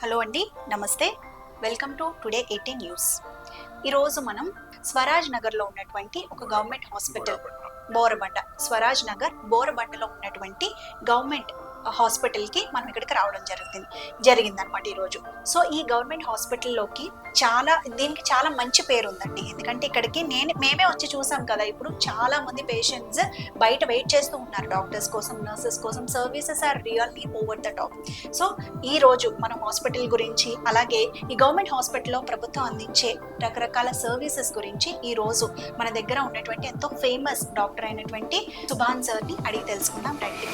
Hello అండి, నమస్తే. Welcome to today 18 news. ఈరోజు మనం స్వరాజ్ నగర్లో ఉన్నటువంటి ఒక గవర్నమెంట్ హాస్పిటల్ స్వరాజ్ నగర్ బోరబండలో ఉన్నటువంటి గవర్నమెంట్ హాస్పిటల్కి మనం ఇక్కడికి రావడం జరిగిందనమాట ఈరోజు. సో ఈ గవర్నమెంట్ హాస్పిటల్లోకి దీనికి చాలా మంచి పేరు ఉందండి. ఎందుకంటే ఇక్కడికి మేమే వచ్చి చూసాం కదా. ఇప్పుడు చాలా మంది పేషెంట్స్ బయట వెయిట్ చేస్తూ ఉన్నారు డాక్టర్స్ కోసం, నర్సెస్ కోసం. Services are really over the top. So ఈ రోజు మనం హాస్పిటల్ గురించి, అలాగే ఈ గవర్నమెంట్ హాస్పిటల్లో ప్రభుత్వం అందించే రకరకాల సర్వీసెస్ గురించి ఈ రోజు మన దగ్గర ఉన్నటువంటి ఎంతో ఫేమస్ డాక్టర్ అయినటువంటి సుభాన్ సార్ని అడిగి తెలుసుకుందాం రండి.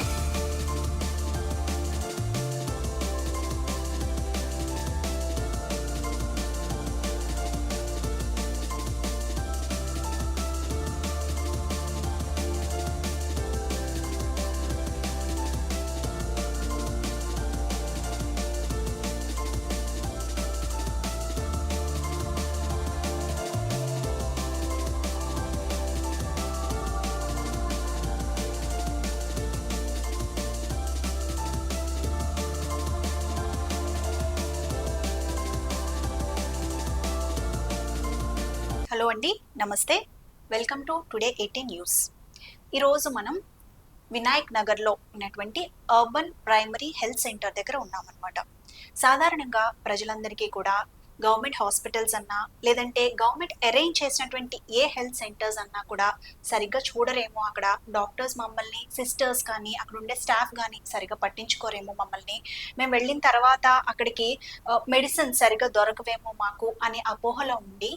హలో అండి, నమస్తే. Welcome to today 18 news. ఈరోజు మనం వినాయక్ నగర్లో ఉన్నటువంటి అర్బన్ ప్రైమరీ హెల్త్ సెంటర్ దగ్గర ఉన్నామన్నమాట. సాధారణంగా ప్రజలందరికీ కూడా గవర్నమెంట్ హాస్పిటల్స్ అన్నా, లేదంటే గవర్నమెంట్ అరేంజ్ చేసినటువంటి ఏ హెల్త్ సెంటర్స్ అన్నా కూడా సరిగ్గా చూడరేమో. అక్కడ డాక్టర్స్ మమ్మల్ని, సిస్టర్స్ కానీ అక్కడ ఉండే స్టాఫ్ కానీ సరిగ్గా పట్టించుకోరేమో మమ్మల్ని. మేము వెళ్ళిన తర్వాత అక్కడికి మెడిసిన్ సరిగ్గా దొరకవేమో మాకు అనే అపోహలో ఉండి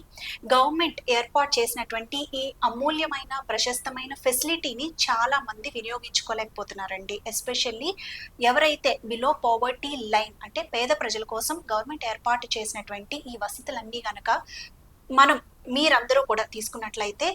గవర్నమెంట్ ఏర్పాటు చేసినటువంటి ఈ అమూల్యమైన, ప్రశస్తమైన ఫెసిలిటీని చాలా మంది వినియోగించుకోలేకపోతున్నారండి. ఎస్పెషల్లీ ఎవరైతే బిలో పావర్టీ లైన్, అంటే పేద ప్రజల కోసం గవర్నమెంట్ ఏర్పాటు చేసినటువంటి ఈ వసతులన్నీ గనక మీరందరూ కూడా తీసుకున్నట్లయితే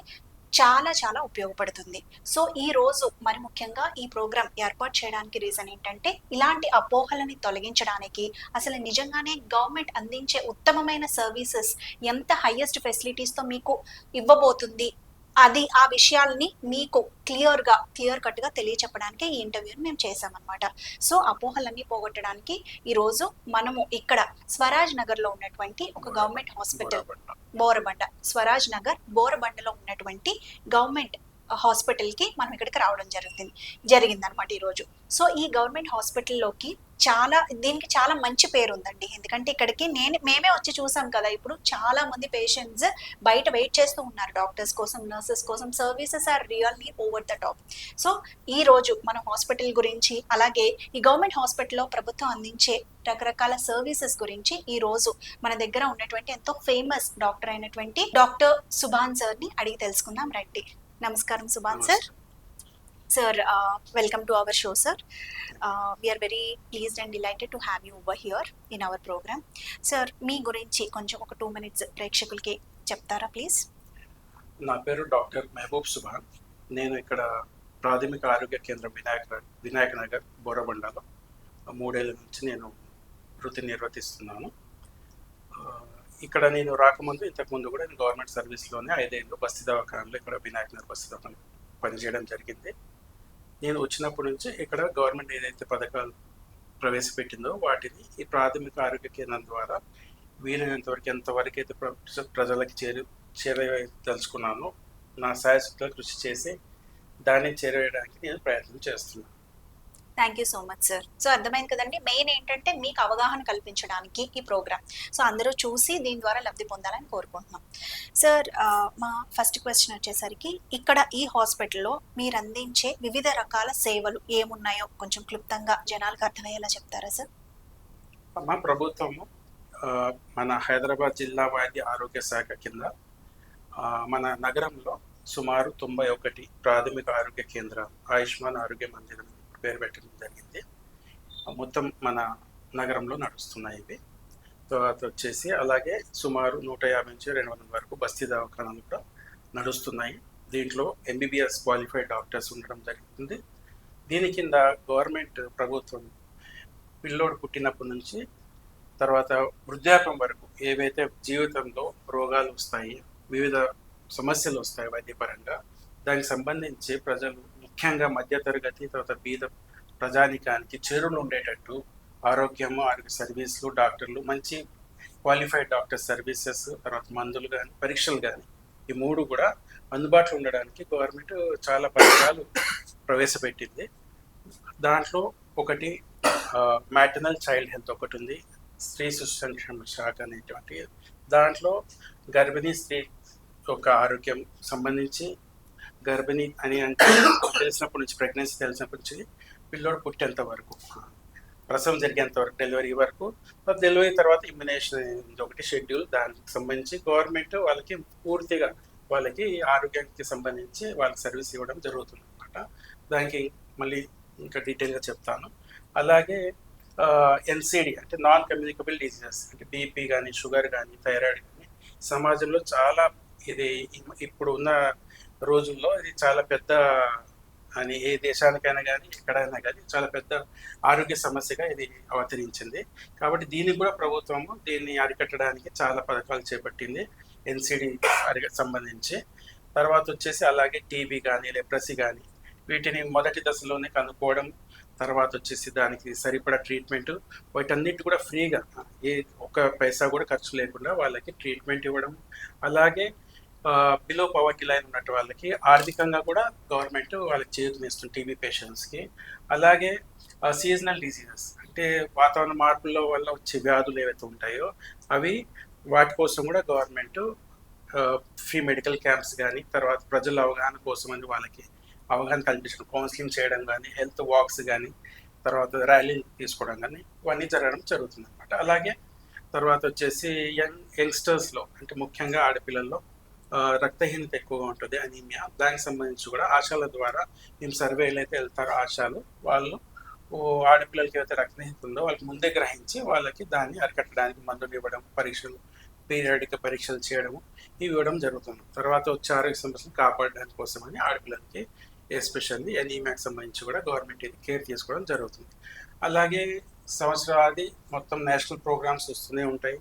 చాలా చాలా ఉపయోగపడుతుంది. సో ఈ రోజు మరి ముఖ్యంగా ఈ ప్రోగ్రామ్ ఏర్పాటు చేయడానికి రీజన్ ఏంటంటే, ఇలాంటి అపోహలని తొలగించడానికి, అసలు నిజంగానే గవర్నమెంట్ అందించే ఉత్తమమైన సర్వీసెస్ ఎంత హైయెస్ట్ ఫెసిలిటీస్తో మీకు ఇవ్వబోతుంది, ఆ విషయాల్ని మీకు క్లియర్ కట్ గా తెలియచెప్పడానికి ఈ ఇంటర్వ్యూని మేము చేసామన్నమాట. సో అపోహలన్నీ పోగొట్టడానికి ఈ రోజు మనము ఇక్కడ స్వరాజ్ నగర్ లో ఉన్నటువంటి ఒక గవర్నమెంట్ హాస్పిటల్, స్వరాజ్ నగర్ బోరబండలో ఉన్నటువంటి గవర్నమెంట్ హాస్పిటల్ కి మనం ఇక్కడికి రావడం జరిగిందనమాట ఈరోజు. సో ఈ గవర్నమెంట్ హాస్పిటల్లోకి దీనికి చాలా మంచి పేరు ఉందండి. ఎందుకంటే ఇక్కడికి మేమే వచ్చి చూసాం కదా. ఇప్పుడు చాలా మంది పేషెంట్స్ బయట వెయిట్ చేస్తూ ఉన్నారు డాక్టర్స్ కోసం, నర్సెస్ కోసం. Services are really over the top. So ఈ రోజు మన హాస్పిటల్ గురించి, అలాగే ఈ గవర్నమెంట్ హాస్పిటల్లో ప్రభుత్వం అందించే రకరకాల సర్వీసెస్ గురించి ఈ రోజు మన దగ్గర ఉన్నటువంటి ఎంతో ఫేమస్ డాక్టర్ అయినటువంటి డాక్టర్ సుభాన్ సార్ని అడిగి తెలుసుకుందాం రండి. నమస్కారం Subhan sir. Sir, welcome to our show, sir. We are very pleased and delighted to have you over here in our program. Sir, మీ గురించి కొంచెం ఒక 2 minutes ప్రేక్షకులకి చెప్తారా ప్లీజ్? నా పేరు డాక్టర్ మహబూబ్ సుభాన్. నేను ఇక్కడ ప్రాథమిక ఆరోగ్య కేంద్రం వినాయక్ నగర్ బోరబండలో 3 ఏళ్ళ నుంచి నేను వృత్తి నిర్వర్తిస్తున్నాను. ఇక్కడ నేను రాకముందు, ఇంతకుముందు కూడా నేను గవర్నమెంట్ సర్వీస్లోనే 5 ఏళ్ళు బస్తీ దవాఖానలో ఇక్కడ వినాయక్ నగర్ బస్తీ దవాఖాన పనిచేయడం జరిగింది. నేను వచ్చినప్పటి నుంచి ఇక్కడ గవర్నమెంట్ ఏదైతే పథకాలు ప్రవేశపెట్టిందో వాటిని ఈ ప్రాథమిక ఆరోగ్య కేంద్రం ద్వారా వీలైనంతవరకు ఎంతవరకు అయితే ప్రజలకి చేరవేయదలుచుకున్నానో నా శాయశక్తులు కృషి చేసి దాన్ని చేరవేయడానికి నేను ప్రయత్నం చేస్తున్నాను. Thank you so much sir. So అర్థమైంది కదండి, మెయిన్ ఏంటంటే మీకు అవగాహన కల్పించడానికి ఈ ప్రోగ్రామ్. సో అందరూ చూసి దీని ద్వారా లబ్ధి పొందాలని కోరుకుంటున్నాం. సార్, మా ఫస్ట్ క్వశ్చన్ వచ్చేసరికి, ఇక్కడ ఈ హాస్పిటల్లో మీరు అందించే వివిధ రకాల సేవలు ఏమున్నాయో కొంచెం క్లుప్తంగా జనాలకు అర్థమయ్యేలా చెప్తారా సార్? మా ప్రభుత్వము మన హైదరాబాద్ జిల్లా వైద్య ఆరోగ్య శాఖ కింద మన నగరంలో సుమారు 91 ప్రాథమిక ఆరోగ్య కేంద్రాలు, ఆయుష్మాన్ ఆరోగ్య మందిరం పేరు పెట్టడం జరిగింది. మొత్తం మన నగరంలో నడుస్తున్నాయి ఇవి. తర్వాత వచ్చేసి అలాగే సుమారు 150 నుంచి 200 వరకు బస్తీ దవాఖానాలు కూడా నడుస్తున్నాయి. దీంట్లో ఎంబీబీఎస్ క్వాలిఫైడ్ డాక్టర్స్ ఉండడం జరుగుతుంది. దీని కింద గవర్నమెంట్ ప్రభుత్వం పిల్లోడు పుట్టినప్పటి నుంచి తర్వాత వృద్ధాప్యం వరకు ఏవైతే జీవితంలో రోగాలు వస్తాయి, వివిధ సమస్యలు వస్తాయి వైద్యపరంగా, దానికి సంబంధించి ప్రజలు ముఖ్యంగా మధ్యతరగతి తర్వాత బీద ప్రజానికానికి చేరువలో ఉండేటట్టు ఆరోగ్యము, ఆరోగ్య సర్వీసులు, డాక్టర్లు, మంచి క్వాలిఫైడ్ డాక్టర్ సర్వీసెస్, తర్వాత మందులు కానీ పరీక్షలు కానీ ఈ మూడు కూడా అందుబాటులో ఉండడానికి గవర్నమెంట్ చాలా పథకాలు ప్రవేశపెట్టింది. దాంట్లో ఒకటి మ్యాటర్నల్ చైల్డ్ హెల్త్ ఒకటి ఉంది, స్త్రీ శిశు సంక్షేమ శాఖ అనేటువంటి దాంట్లో గర్భిణీ స్త్రీ యొక్క ఆరోగ్యం సంబంధించి గర్భిణీ అని అంటే తెలిసినప్పటి నుంచి ప్రెగ్నెన్సీ తెలిసినప్పటి నుంచి పిల్లోడు పుట్టేంత వరకు, ప్రసవం జరిగేంత వరకు, డెలివరీ వరకు, డెలివరీ తర్వాత ఇమ్యునేషన్ ఒకటి షెడ్యూల్, దానికి సంబంధించి గవర్నమెంట్ వాళ్ళకి పూర్తిగా వాళ్ళకి ఆరోగ్యానికి సంబంధించి వాళ్ళకి సర్వీస్ ఇవ్వడం జరుగుతుంది అనమాట. దానికి మళ్ళీ ఇంకా డీటెయిల్గా చెప్తాను. అలాగే ఎన్సిడి అంటే నాన్ కమ్యూనికబుల్ డిసీజెస్ అంటే బీపీ కానీ, షుగర్ కానీ, థైరాయిడ్ కానీ సమాజంలో చాలా ఇది ఇప్పుడు ఉన్న రోజుల్లో ఇది చాలా పెద్ద అని ఏ దేశానికైనా కానీ ఎక్కడైనా కానీ చాలా పెద్ద ఆరోగ్య సమస్యగా ఇది అవతరించింది. కాబట్టి దీనికి కూడా ప్రభుత్వము దీన్ని అరికట్టడానికి చాలా పథకాలు చేపట్టింది ఎన్సిడి సంబంధించి. తర్వాత వచ్చేసి అలాగే టీబీ కానీ, లెప్రసీ కానీ వీటిని మొదటి దశలోనే కనుక్కోవడం, తర్వాత వచ్చేసి దానికి సరిపడా ట్రీట్మెంట్, వాటన్నిటి కూడా ఫ్రీగా ఏ ఒక్క పైసా కూడా ఖర్చు లేకుండా వాళ్ళకి ట్రీట్మెంట్ ఇవ్వడం. అలాగే బిలో పవర్టీ లైన్ ఉన్నట్టు వాళ్ళకి ఆర్థికంగా కూడా గవర్నమెంట్ వాళ్ళకి చేయూతనిస్తుంది టీబీ పేషెంట్స్కి. అలాగే సీజనల్ డిసీజెస్ అంటే వాతావరణ మార్పుల వల్ల వచ్చే వ్యాధులు ఏవైతే ఉంటాయో అవి వాటి కోసం కూడా గవర్నమెంట్ ఫ్రీ మెడికల్ క్యాంప్స్ కానీ, తర్వాత ప్రజల అవగాహన కోసం అని వాళ్ళకి అవగాహన కల్పించడం, కౌన్సిలింగ్ చేయడం కానీ, హెల్త్ వాక్స్ కానీ, తర్వాత ర్యాలీలు తీసుకోవడం కానీ ఇవన్నీ జరగడం జరుగుతుంది అనమాట. అలాగే తర్వాత వచ్చేసి యంగ్స్టర్స్లో అంటే ముఖ్యంగా ఆడపిల్లల్లో రక్తహీనత ఎక్కువగా ఉంటుంది, అనీమియా. దానికి సంబంధించి కూడా ఆశాల ద్వారా మేము సర్వేలు అయితే వెళ్తారో ఆశాలు వాళ్ళు ఆడపిల్లలకి ఏదైతే రక్తహీనత ఉందో వాళ్ళకి ముందే గ్రహించి వాళ్ళకి దాన్ని అరికట్టడానికి మందులు ఇవ్వడం, పరీక్షలు పీరియాడిక్ పరీక్షలు చేయడము ఇవి ఇవ్వడం జరుగుతుంది. తర్వాత వచ్చే ఆరోగ్య సమస్యలు కాపాడడానికి కోసమని ఆడపిల్లలకి ఎస్పెషల్లీ ఎనీమియాకి సంబంధించి కూడా గవర్నమెంట్ ఇది కేర్ తీసుకోవడం జరుగుతుంది. అలాగే సంవత్సరాది మొత్తం నేషనల్ ప్రోగ్రామ్స్ వస్తూనే ఉంటాయి,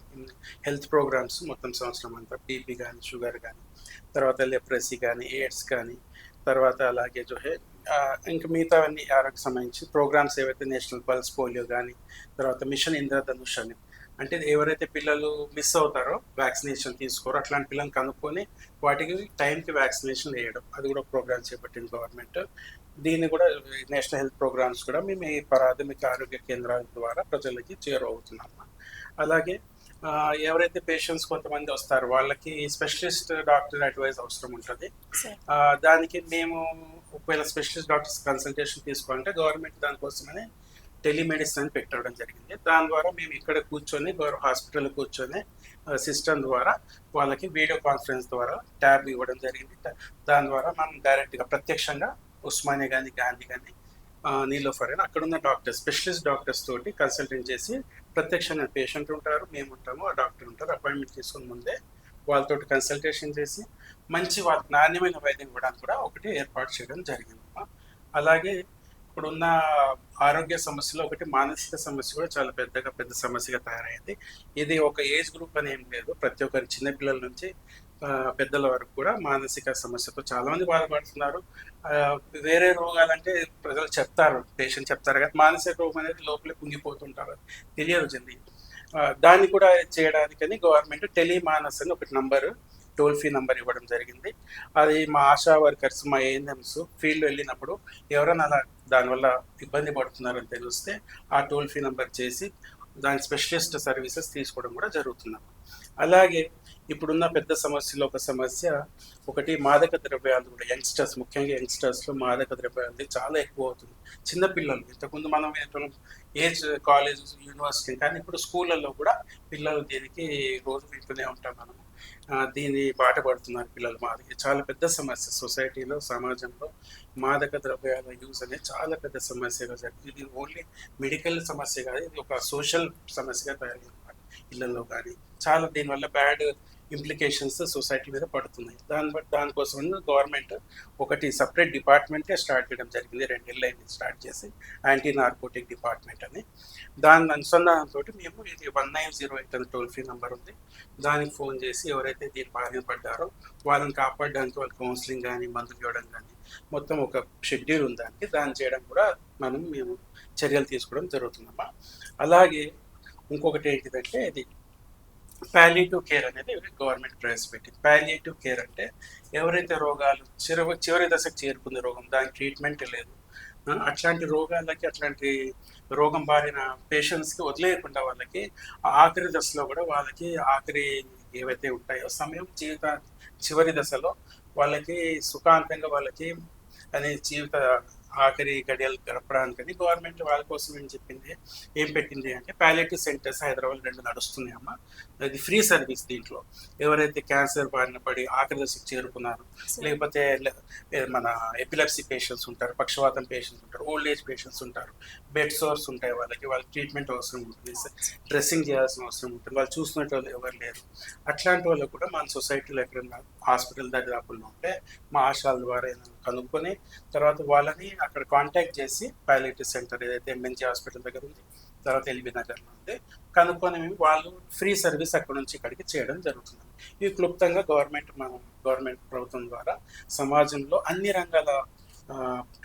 హెల్త్ ప్రోగ్రామ్స్ మొత్తం సంవత్సరం అంతా, బీపీ కానీ, షుగర్ కానీ, తర్వాత లెప్రసీ కానీ, ఎయిడ్స్ కానీ, తర్వాత అలాగే ఇంకా మిగతా అన్ని ఆరోగ్య సంబంధించి ప్రోగ్రామ్స్ ఏవైతే నేషనల్ పల్స్ పోలియో కానీ, తర్వాత మిషన్ ఇంద్రధనుష్ అని అంటే ఎవరైతే పిల్లలు మిస్ అవుతారో వ్యాక్సినేషన్ తీసుకోరో అట్లాంటి పిల్లల్ని కనుక్కొని వాటికి టైంకి వ్యాక్సినేషన్ వేయడం, అది కూడా ప్రోగ్రామ్ చేపట్టింది గవర్నమెంట్. దీన్ని కూడా నేషనల్ హెల్త్ ప్రోగ్రామ్స్ కూడా మేము ఈ ప్రాథమిక ఆరోగ్య కేంద్రాల ద్వారా ప్రజలకి చేరువవుతున్నాం. అలాగే ఎవరైతే పేషెంట్స్ కొంతమంది వస్తారో వాళ్ళకి స్పెషలిస్ట్ డాక్టర్ అడ్వైస్ అవసరం ఉంటుంది. దానికి మేము ఒకవేళ స్పెషలిస్ట్ డాక్టర్స్ కన్సల్టేషన్ తీసుకోవాలంటే గవర్నమెంట్ దానికోసమని టెలిమెడిసిన్ అని పెట్టడం జరిగింది. దాని ద్వారా మేము ఇక్కడ కూర్చొని హాస్పిటల్ కూర్చొని సిస్టమ్ ద్వారా వాళ్ళకి వీడియో కాన్ఫరెన్స్ ద్వారా ట్యాబ్ ఇవ్వడం జరిగింది. దాని ద్వారా మనం డైరెక్ట్గా ప్రత్యక్షంగా ఉస్మానియా కానీ, గాంధీ కానీ, నీలోఫర్ అని అక్కడ ఉన్న డాక్టర్స్, స్పెషలిస్ట్ డాక్టర్స్ తోటి కన్సల్టెంట్ చేసి ప్రత్యక్షంగా పేషెంట్ ఉంటారు, మేము ఉంటాము, ఆ డాక్టర్ ఉంటారు, అపాయింట్మెంట్ తీసుకుని ముందే వాళ్ళతో కన్సల్టేషన్ చేసి మంచి వాళ్ళకి నాణ్యమైన వైద్యం ఇవ్వడానికి కూడా ఒకటి ఏర్పాటు చేయడం జరిగింది. అలాగే ఇప్పుడున్న ఆరోగ్య సమస్యలో ఒకటి మానసిక సమస్య కూడా చాలా పెద్ద సమస్యగా తయారైంది. ఇది ఒక ఏజ్ గ్రూప్ అని ఏం లేదు, ప్రతి ఒక్కరి చిన్నపిల్లల నుంచి పెద్దల వరకు కూడా మానసిక సమస్యతో చాలా మంది బాధపడుతున్నారు. వేరే రోగాలంటే ప్రజలు చెప్తారు, పేషెంట్ చెప్తారు కానీ మానసిక రోగం అనేది లోపలే కుంగిపోతుంటారు, తెలియదు జల్దీ. దాన్ని కూడా చేయడానికని గవర్నమెంట్ టెలిమానస్ అని ఒకటి నంబరు, టోల్ ఫ్రీ నంబర్ ఇవ్వడం జరిగింది. అది మా ఆశా వర్కర్స్, మా ఏఎన్ఎంస్ ఫీల్డ్ వెళ్ళినప్పుడు ఎవరైనా అలా దానివల్ల ఇబ్బంది పడుతున్నారని తెలిస్తే ఆ టోల్ ఫ్రీ నంబర్ చేసి దాని స్పెషలిస్ట్ సర్వీసెస్ తీసుకోవడం కూడా జరుగుతున్నాం. అలాగే ఇప్పుడున్న పెద్ద సమస్యలో ఒక సమస్య ఒకటి మాదక ద్రవ్యాలు కూడా. యంగ్స్టర్స్, ముఖ్యంగా యంగ్స్టర్స్లో మాదక ద్రవ్యాలు చాలా ఎక్కువ అవుతుంది. చిన్నపిల్లలు, ఇంతకుముందు మనం ఏజ్ కాలేజ్, యూనివర్సిటీ, కానీ ఇప్పుడు స్కూళ్ళల్లో కూడా పిల్లలు దీనికి రోజు వింటూనే ఉంటాం మనం. దీన్ని బాట పడుతున్నారు పిల్లలు. మాది చాలా పెద్ద సమస్య సొసైటీలో, సమాజంలో మాదక ద్రవ్యాల యూజ్ అనేది చాలా పెద్ద సమస్యగా జరిగింది. ఇది ఓన్లీ మెడికల్ సమస్య కాదు, ఇది ఒక సోషల్ సమస్యగా తయారైంది ఇళ్లలో. కానీ చాలా దీనివల్ల బ్యాడ్ ఇంప్లికేషన్స్ సొసైటీ మీద పడుతున్నాయి. దానికోసం గవర్నమెంట్ ఒకటి సపరేట్ డిపార్ట్మెంటే స్టార్ట్ చేయడం జరిగింది. 2 ఏళ్ళు అయింది స్టార్ట్ చేసి, యాంటీ నార్కోటిక్ డిపార్ట్మెంట్ అని. దాని అనుసంధానంతో మేము ఇది 1908 అని టోల్ ఫ్రీ నెంబర్ ఉంది. దానికి ఫోన్ చేసి ఎవరైతే దీని బారిన పడ్డారో వాళ్ళని కాపాడడానికి వాళ్ళకి కౌన్సిలింగ్ కానీ మందులు ఇవ్వడం కానీ మొత్తం ఒక షెడ్యూల్ ఉంది. దాన్ని చేయడం కూడా మేము చర్యలు తీసుకోవడం జరుగుతుందమ్మా. అలాగే ఇంకొకటి ఏంటిదంటే ఇది పాలియేటివ్ కేర్ అనేది గవర్నమెంట్ ప్రవేశపెట్టింది. పాలియేటివ్ కేర్ అంటే ఎవరైతే రోగాలు చివరి దశకు చేరుకుంది రోగం, దానికి ట్రీట్మెంట్ లేదు, అట్లాంటి రోగాలకి అట్లాంటి రోగం బారిన పేషెంట్స్కి వదిలేయకుండా వాళ్ళకి ఆఖరి దశలో కూడా వాళ్ళకి ఆఖరి ఏవైతే ఉంటాయో సమయం చివరి దశలో వాళ్ళకి సుఖాంతంగా వాళ్ళకి అనే జీవిత ఆఖరి గడియలు గడపడానికని గవర్నమెంట్ వాళ్ళ కోసం ఏం పెట్టింది అంటే పాలియేటివ్ సెంటర్స్ హైదరాబాద్ 2 నడుస్తున్నాయి అమ్మ. అది ఫ్రీ సర్వీస్. దీంట్లో ఎవరైతే క్యాన్సర్ బారిన పడి ఆఖరి దశకు చేరుకున్నారు, లేకపోతే మన ఎపిలెప్సీ పేషెంట్స్ ఉంటారు, పక్షవాతం పేషెంట్స్ ఉంటారు, ఓల్డ్ ఏజ్ పేషెంట్స్ ఉంటారు, బెడ్ సోర్స్ ఉంటాయి, వాళ్ళకి ట్రీట్మెంట్ అవసరం ఉంటుంది, డ్రెస్సింగ్ చేయాల్సిన అవసరం ఉంటుంది, వాళ్ళు చూసుకునే వాళ్ళు ఎవరు లేరు. అట్లాంటి వాళ్ళకు కూడా మన సొసైటీలో ఎక్కడైనా హాస్పిటల్ దరిదాపుల్లో ఉంటే మా ఆశాల ద్వారా కనుక్కొని తర్వాత వాళ్ళని అక్కడ కాంటాక్ట్ చేసి పాలియేటివ్ సెంటర్ ఏదైతే ఎంఎన్జీ హాస్పిటల్ దగ్గర ఉంది, తర్వాత ఎల్బీ నగర్లో ఉంది, కనుక్కొని వాళ్ళు ఫ్రీ సర్వీస్ అక్కడ నుంచి ఇక్కడికి చేయడం జరుగుతుంది. ఇవి క్లుప్తంగా గవర్నమెంట్ ప్రభుత్వం ద్వారా సమాజంలో అన్ని రంగాల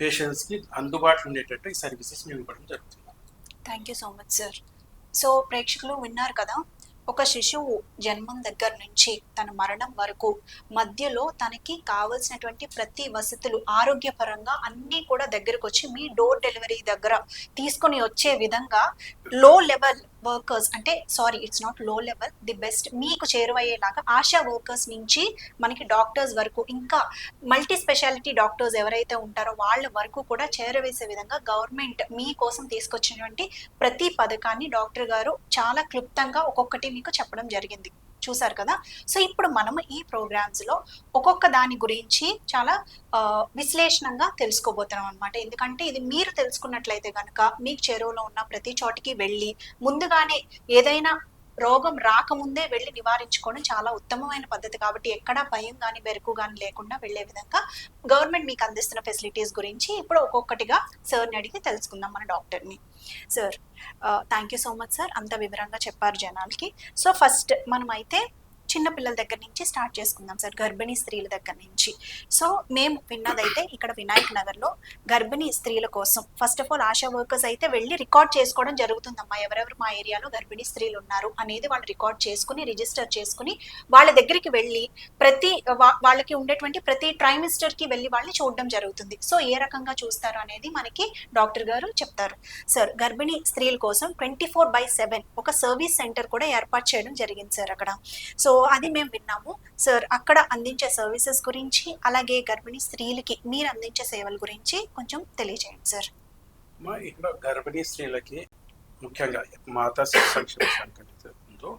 పేషెంట్స్కి అందుబాటులో ఉండేటట్టు ఈ సర్వీసెస్ మేము ఇవ్వడం జరుగుతుంది. Thank you so much sir. So ప్రేక్షకులు విన్నారు కదా, ఒక శిశువు జన్మం దగ్గర నుంచి తన మరణం వరకు మధ్యలో తనకి కావలసినటువంటి ప్రతి వసతులు ఆరోగ్యపరంగా అన్నీ కూడా దగ్గరకు వచ్చి మీ డోర్ డెలివరీ దగ్గర తీసుకొని వచ్చే విధంగా లో లెవెల్ వర్కర్స్, అంటే ఇట్స్ నాట్ లో లెవెల్, ది బెస్ట్ మీకు చేరువయ్యేలాగా ఆశా వర్కర్స్ నుంచి మనకి డాక్టర్స్ వరకు, ఇంకా మల్టీ స్పెషాలిటీ డాక్టర్స్ ఎవరైతే ఉంటారో వాళ్ళ వరకు కూడా చేరవేసే విధంగా గవర్నమెంట్ మీకోసం తీసుకొచ్చినటువంటి ప్రతి పథకాన్ని డాక్టర్ గారు చాలా క్లుప్తంగా ఒక్కొక్కటి మీకు చెప్పడం జరిగింది. చూసారు కదా. సో ఇప్పుడు మనం ఈ ప్రోగ్రామ్స్ లో ఒక్కొక్క దాని గురించి చాలా విశ్లేషణంగా తెలుసుకోబోతున్నాం అనమాట. ఎందుకంటే ఇది మీరు తెలుసుకున్నట్లయితే కనుక మీకు చెరువులో ఉన్న ప్రతి చోటికి వెళ్ళి ముందుగానే ఏదైనా రోగం రాకముందే వెళ్ళి నివారించుకోవడం చాలా ఉత్తమమైన పద్ధతి. కాబట్టి ఎక్కడా భయం కానీ బెరుకు కానీ లేకుండా వెళ్లే విధంగా గవర్నమెంట్ మీకు అందిస్తున్న ఫెసిలిటీస్ గురించి ఇప్పుడు ఒక్కొక్కటిగా సార్ని అడిగి తెలుసుకుందాం మన డాక్టర్ని. Sir thank you so much sir, అంత వివరంగా చెప్పారు జనాలకి. సో ఫస్ట్ మనం అయితే చిన్నపిల్లల దగ్గర నుంచి స్టార్ట్ చేసుకుందాం సార్, గర్భిణీ స్త్రీల దగ్గర నుంచి. సో మేము విన్నదైతే ఇక్కడ వినాయక్ నగర్లో గర్భిణీ స్త్రీల కోసం first of all ASHA workers అయితే వెళ్ళి రికార్డ్ చేసుకోవడం జరుగుతుందమ్మా. ఎవరెవరు మా ఏరియాలో గర్భిణీ స్త్రీలు ఉన్నారు అనేది వాళ్ళు రికార్డ్ చేసుకుని రిజిస్టర్ చేసుకుని వాళ్ళ దగ్గరికి వెళ్ళి వాళ్ళకి ఉండేటువంటి ప్రతి ట్రైమిస్టర్కి వెళ్ళి వాళ్ళని చూడడం జరుగుతుంది. సో ఏ రకంగా చూస్తారు అనేది మనకి డాక్టర్ గారు చెప్తారు. సార్ గర్భిణీ స్త్రీల కోసం 24/7 ఒక సర్వీస్ సెంటర్ కూడా ఏర్పాటు చేయడం జరిగింది సార్ అక్కడ. సో అది మేము విన్నాము సార్. అక్కడ అందించే సర్వీసెస్ గురించి అలాగే గర్భిణీ స్త్రీలకి మీరు అందించే సేవల గురించి కొంచెం తెలియజేయండి సార్. ఇక్కడ గర్భిణీ స్త్రీలకి ముఖ్యంగా మాతా శిశు సంక్షేమ శాఖ ఉందో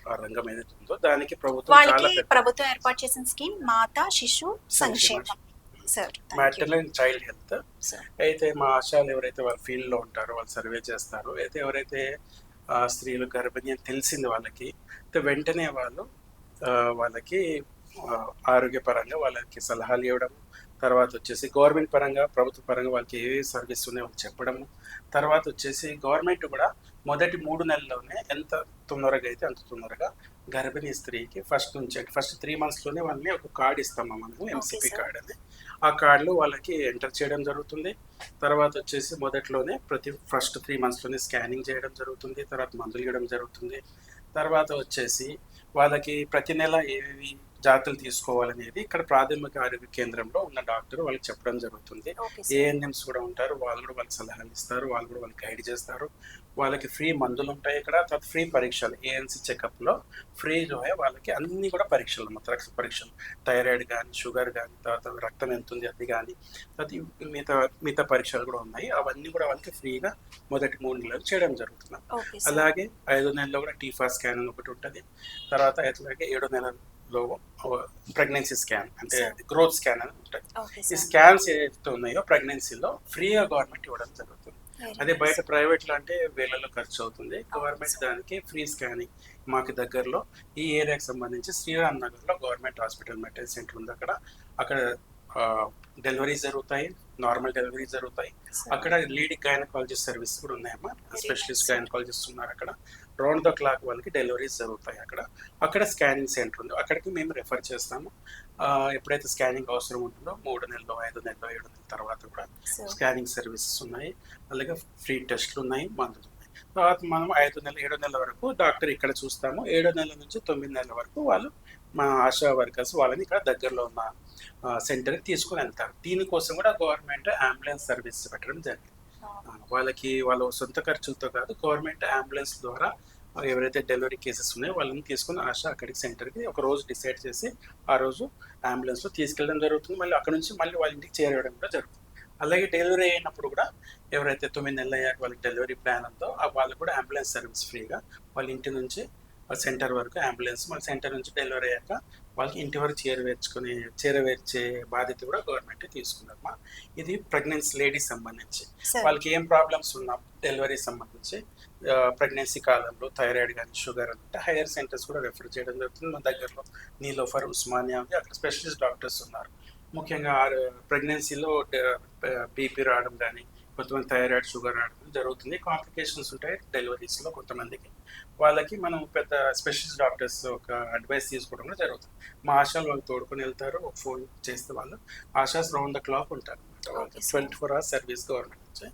ఆ రంగం ఏదైతే ఉందో దానికి ప్రభుత్వం ఏర్పాటు చేసిన స్కీమ్ మాతా శిశు సంక్షేమం sir, maternal and child health. అయితే మా ఆశాలు ఎవరైతే వాళ్ళ ఫీల్డ్ లో ఉంటారో వాళ్ళు సర్వే చేస్తారు. అయితే ఎవరైతే స్త్రీలు గర్భిణి అని తెలిసింది వాళ్ళకి వెంటనే వాళ్ళకి ఆరోగ్యపరంగా వాళ్ళకి సలహాలు ఇవ్వడం, తర్వాత వచ్చేసి గవర్నమెంట్ పరంగా ప్రభుత్వ పరంగా వాళ్ళకి ఏ సర్వీస్ ఉన్నాయో వాళ్ళు చెప్పడము, తర్వాత వచ్చేసి గవర్నమెంట్ కూడా మొదటి 3 నెలల్లోనే ఎంత తొందరగా అయితే అంత తొందరగా గర్భిణీ స్త్రీకి ఫస్ట్ 3 monthsలోనే వాళ్ళని ఒక కార్డు ఇస్తాము మనము, ఎంసీపీ కార్డ్ అని. ఆ కార్డులో వాళ్ళకి ఎంటర్ చేయడం జరుగుతుంది. తర్వాత వచ్చేసి మొదట్లోనే ఫస్ట్ 3 monthsలోనే స్కానింగ్ చేయడం జరుగుతుంది, తర్వాత మందులు ఇవ్వడం జరుగుతుంది. తర్వాత వచ్చేసి వాళ్ళకి ప్రతి నెల ఏవి జాగ్రత్తలు తీసుకోవాలనేది ఇక్కడ ప్రాథమిక ఆరోగ్య కేంద్రంలో ఉన్న డాక్టర్ వాళ్ళకి చెప్పడం జరుగుతుంది. ఏఎన్ఎంస్ కూడా ఉంటారు, వాళ్ళు కూడా వాళ్ళకి సలహాలు ఇస్తారు, వాళ్ళు కూడా వాళ్ళకి గైడ్ చేస్తారు. వాళ్ళకి ఫ్రీ మందులు ఉంటాయి ఇక్కడ, తర్వాత ఫ్రీ పరీక్షలు ఏఎన్సీ చెకప్లో ఫ్రీ వాళ్ళకి అన్ని కూడా పరీక్షలు అన్నమాట. రక్త పరీక్షలు, థైరాయిడ్ కానీ, షుగర్ కానీ, తర్వాత రక్తం ఎంత ఉంది అది కానీ, తర్వాత మిగతా పరీక్షలు కూడా ఉన్నాయి. అవన్నీ కూడా వాళ్ళకి ఫ్రీగా మొదటి 3 నెలలు చేయడం జరుగుతుంది. అలాగే 5వ నెలలో కూడా టీఫా స్కాన్ అని ఒకటి ఉంటుంది. తర్వాత అలాగే 7వ నెలలో ప్రెగ్నెన్సీ స్కాన్ అంటే గ్రోత్ స్కాన్ అని ఉంటుంది. ఈ స్కాన్స్ ఏదైతే ఉన్నాయో ప్రెగ్నెన్సీలో ఫ్రీగా గవర్నమెంట్ ఇవ్వడం జరుగుతుంది. అదే బయట ప్రైవేట్లో అంటే వేలలో ఖర్చు అవుతుంది. గవర్నమెంట్ దానికి ఫ్రీ స్కానింగ్ మాకు దగ్గరలో ఈ ఏరియాకి సంబంధించి శ్రీరామ్ నగర్లో గవర్నమెంట్ హాస్పిటల్ మెటర్నిటీ సెంటర్ ఉంది. అక్కడ డెలివరీస్ జరుగుతాయి, నార్మల్ డెలివరీస్ జరుగుతాయి. అక్కడ లీడింగ్ గైనకాలజిస్ట్ సర్వీస్ కూడా ఉన్నాయమ్మా. స్పెషలిస్ట్ గైనకాలజిస్ట్ ఉన్నారు అక్కడ. రౌండ్ ద క్లాక్ వాళ్ళకి డెలివరీస్ జరుగుతాయి అక్కడ స్కానింగ్ సెంటర్ ఉంది. అక్కడికి మేము రెఫర్ చేస్తాము. ఎప్పుడైతే స్కానింగ్ అవసరం ఉంటుందో 3 నెలలు, 5 నెలలు, 7 నెలల తర్వాత కూడా స్కానింగ్ సర్వీసెస్ ఉన్నాయి. అలాగే ఫ్రీ టెస్ట్లు ఉన్నాయి, మందులు ఉన్నాయి. తర్వాత మనం 5 నెలలు, 7 నెలల వరకు డాక్టర్ ఇక్కడ చూస్తాము. 7 నెలల నుంచి 9 నెలల వరకు వాళ్ళు మా ఆశా వర్కర్స్ వాళ్ళని ఇక్కడ దగ్గరలో ఉన్న సెంటర్కి తీసుకుని వెళ్తారు. దీనికోసం కూడా గవర్నమెంట్ అంబులెన్స్ సర్వీస్ పెట్టడం జరిగింది. వాళ్ళకి వాళ్ళ సొంత ఖర్చులతో కాదు, గవర్నమెంట్ అంబులెన్స్ ద్వారా ఎవరైతే డెలివరీ కేసెస్ ఉన్నాయో వాళ్ళని తీసుకుని ఆశా అక్కడికి సెంటర్కి ఒక రోజు డిసైడ్ చేసి ఆ రోజు అంబులెన్స్లో తీసుకెళ్ళడం జరుగుతుంది. మళ్ళీ అక్కడ నుంచి మళ్ళీ వాళ్ళ ఇంటికి చేరవేయడం కూడా జరుగుతుంది. అలాగే డెలివరీ అయినప్పుడు కూడా ఎవరైతే 9 నెలలు అయ్యాక వాళ్ళకి డెలివరీ ప్లాన్ ఉందో వాళ్ళకి కూడా అంబులెన్స్ సర్వీస్ ఫ్రీగా వాళ్ళ ఇంటి నుంచి సెంటర్ వరకు అంబులెన్స్, మళ్ళీ సెంటర్ నుంచి డెలివరీ అయ్యాక వాళ్ళకి ఇంటి వరకు చేరవేర్చే బాధ్యత కూడా గవర్నమెంట్ తీసుకున్నారమ్మా. ఇది ప్రెగ్నెన్సీ లేడీస్ సంబంధించి వాళ్ళకి ఏం ప్రాబ్లమ్స్ ఉన్నా డెలివరీ సంబంధించి ప్రెగ్నెన్సీ కాలంలో థైరాయిడ్ కానీ షుగర్ అంటే హైయర్ సెంటర్స్ కూడా రెఫర్ చేయడం జరుగుతుంది. మన దగ్గరలో నీలోఫర్, ఉస్మానియా ఉంది. అక్కడ స్పెషలిస్ట్ డాక్టర్స్ ఉన్నారు. ముఖ్యంగా ప్రెగ్నెన్సీలో బీపీ రావడం కానీ, కొంతమంది థైరాయిడ్, షుగర్ రావడం జరుగుతుంది. కాంప్లికేషన్స్ ఉంటాయి డెలివరీస్లో కొంతమందికి. వాళ్ళకి మనం పెద్ద స్పెషలిస్ట్ డాక్టర్స్ ఒక అడ్వైస్ తీసుకోవడం కూడా జరుగుతుంది. మా ఆశాలు వాళ్ళు తోడుకొని వెళ్తారు. ఒక ఫోన్ చేస్తే వాళ్ళు ఆశాస్ రౌండ్ ద క్లాక్ ఉంటారు అనమాట. 24 hours సర్వీస్ గవర్నమెంట్ నుంచి.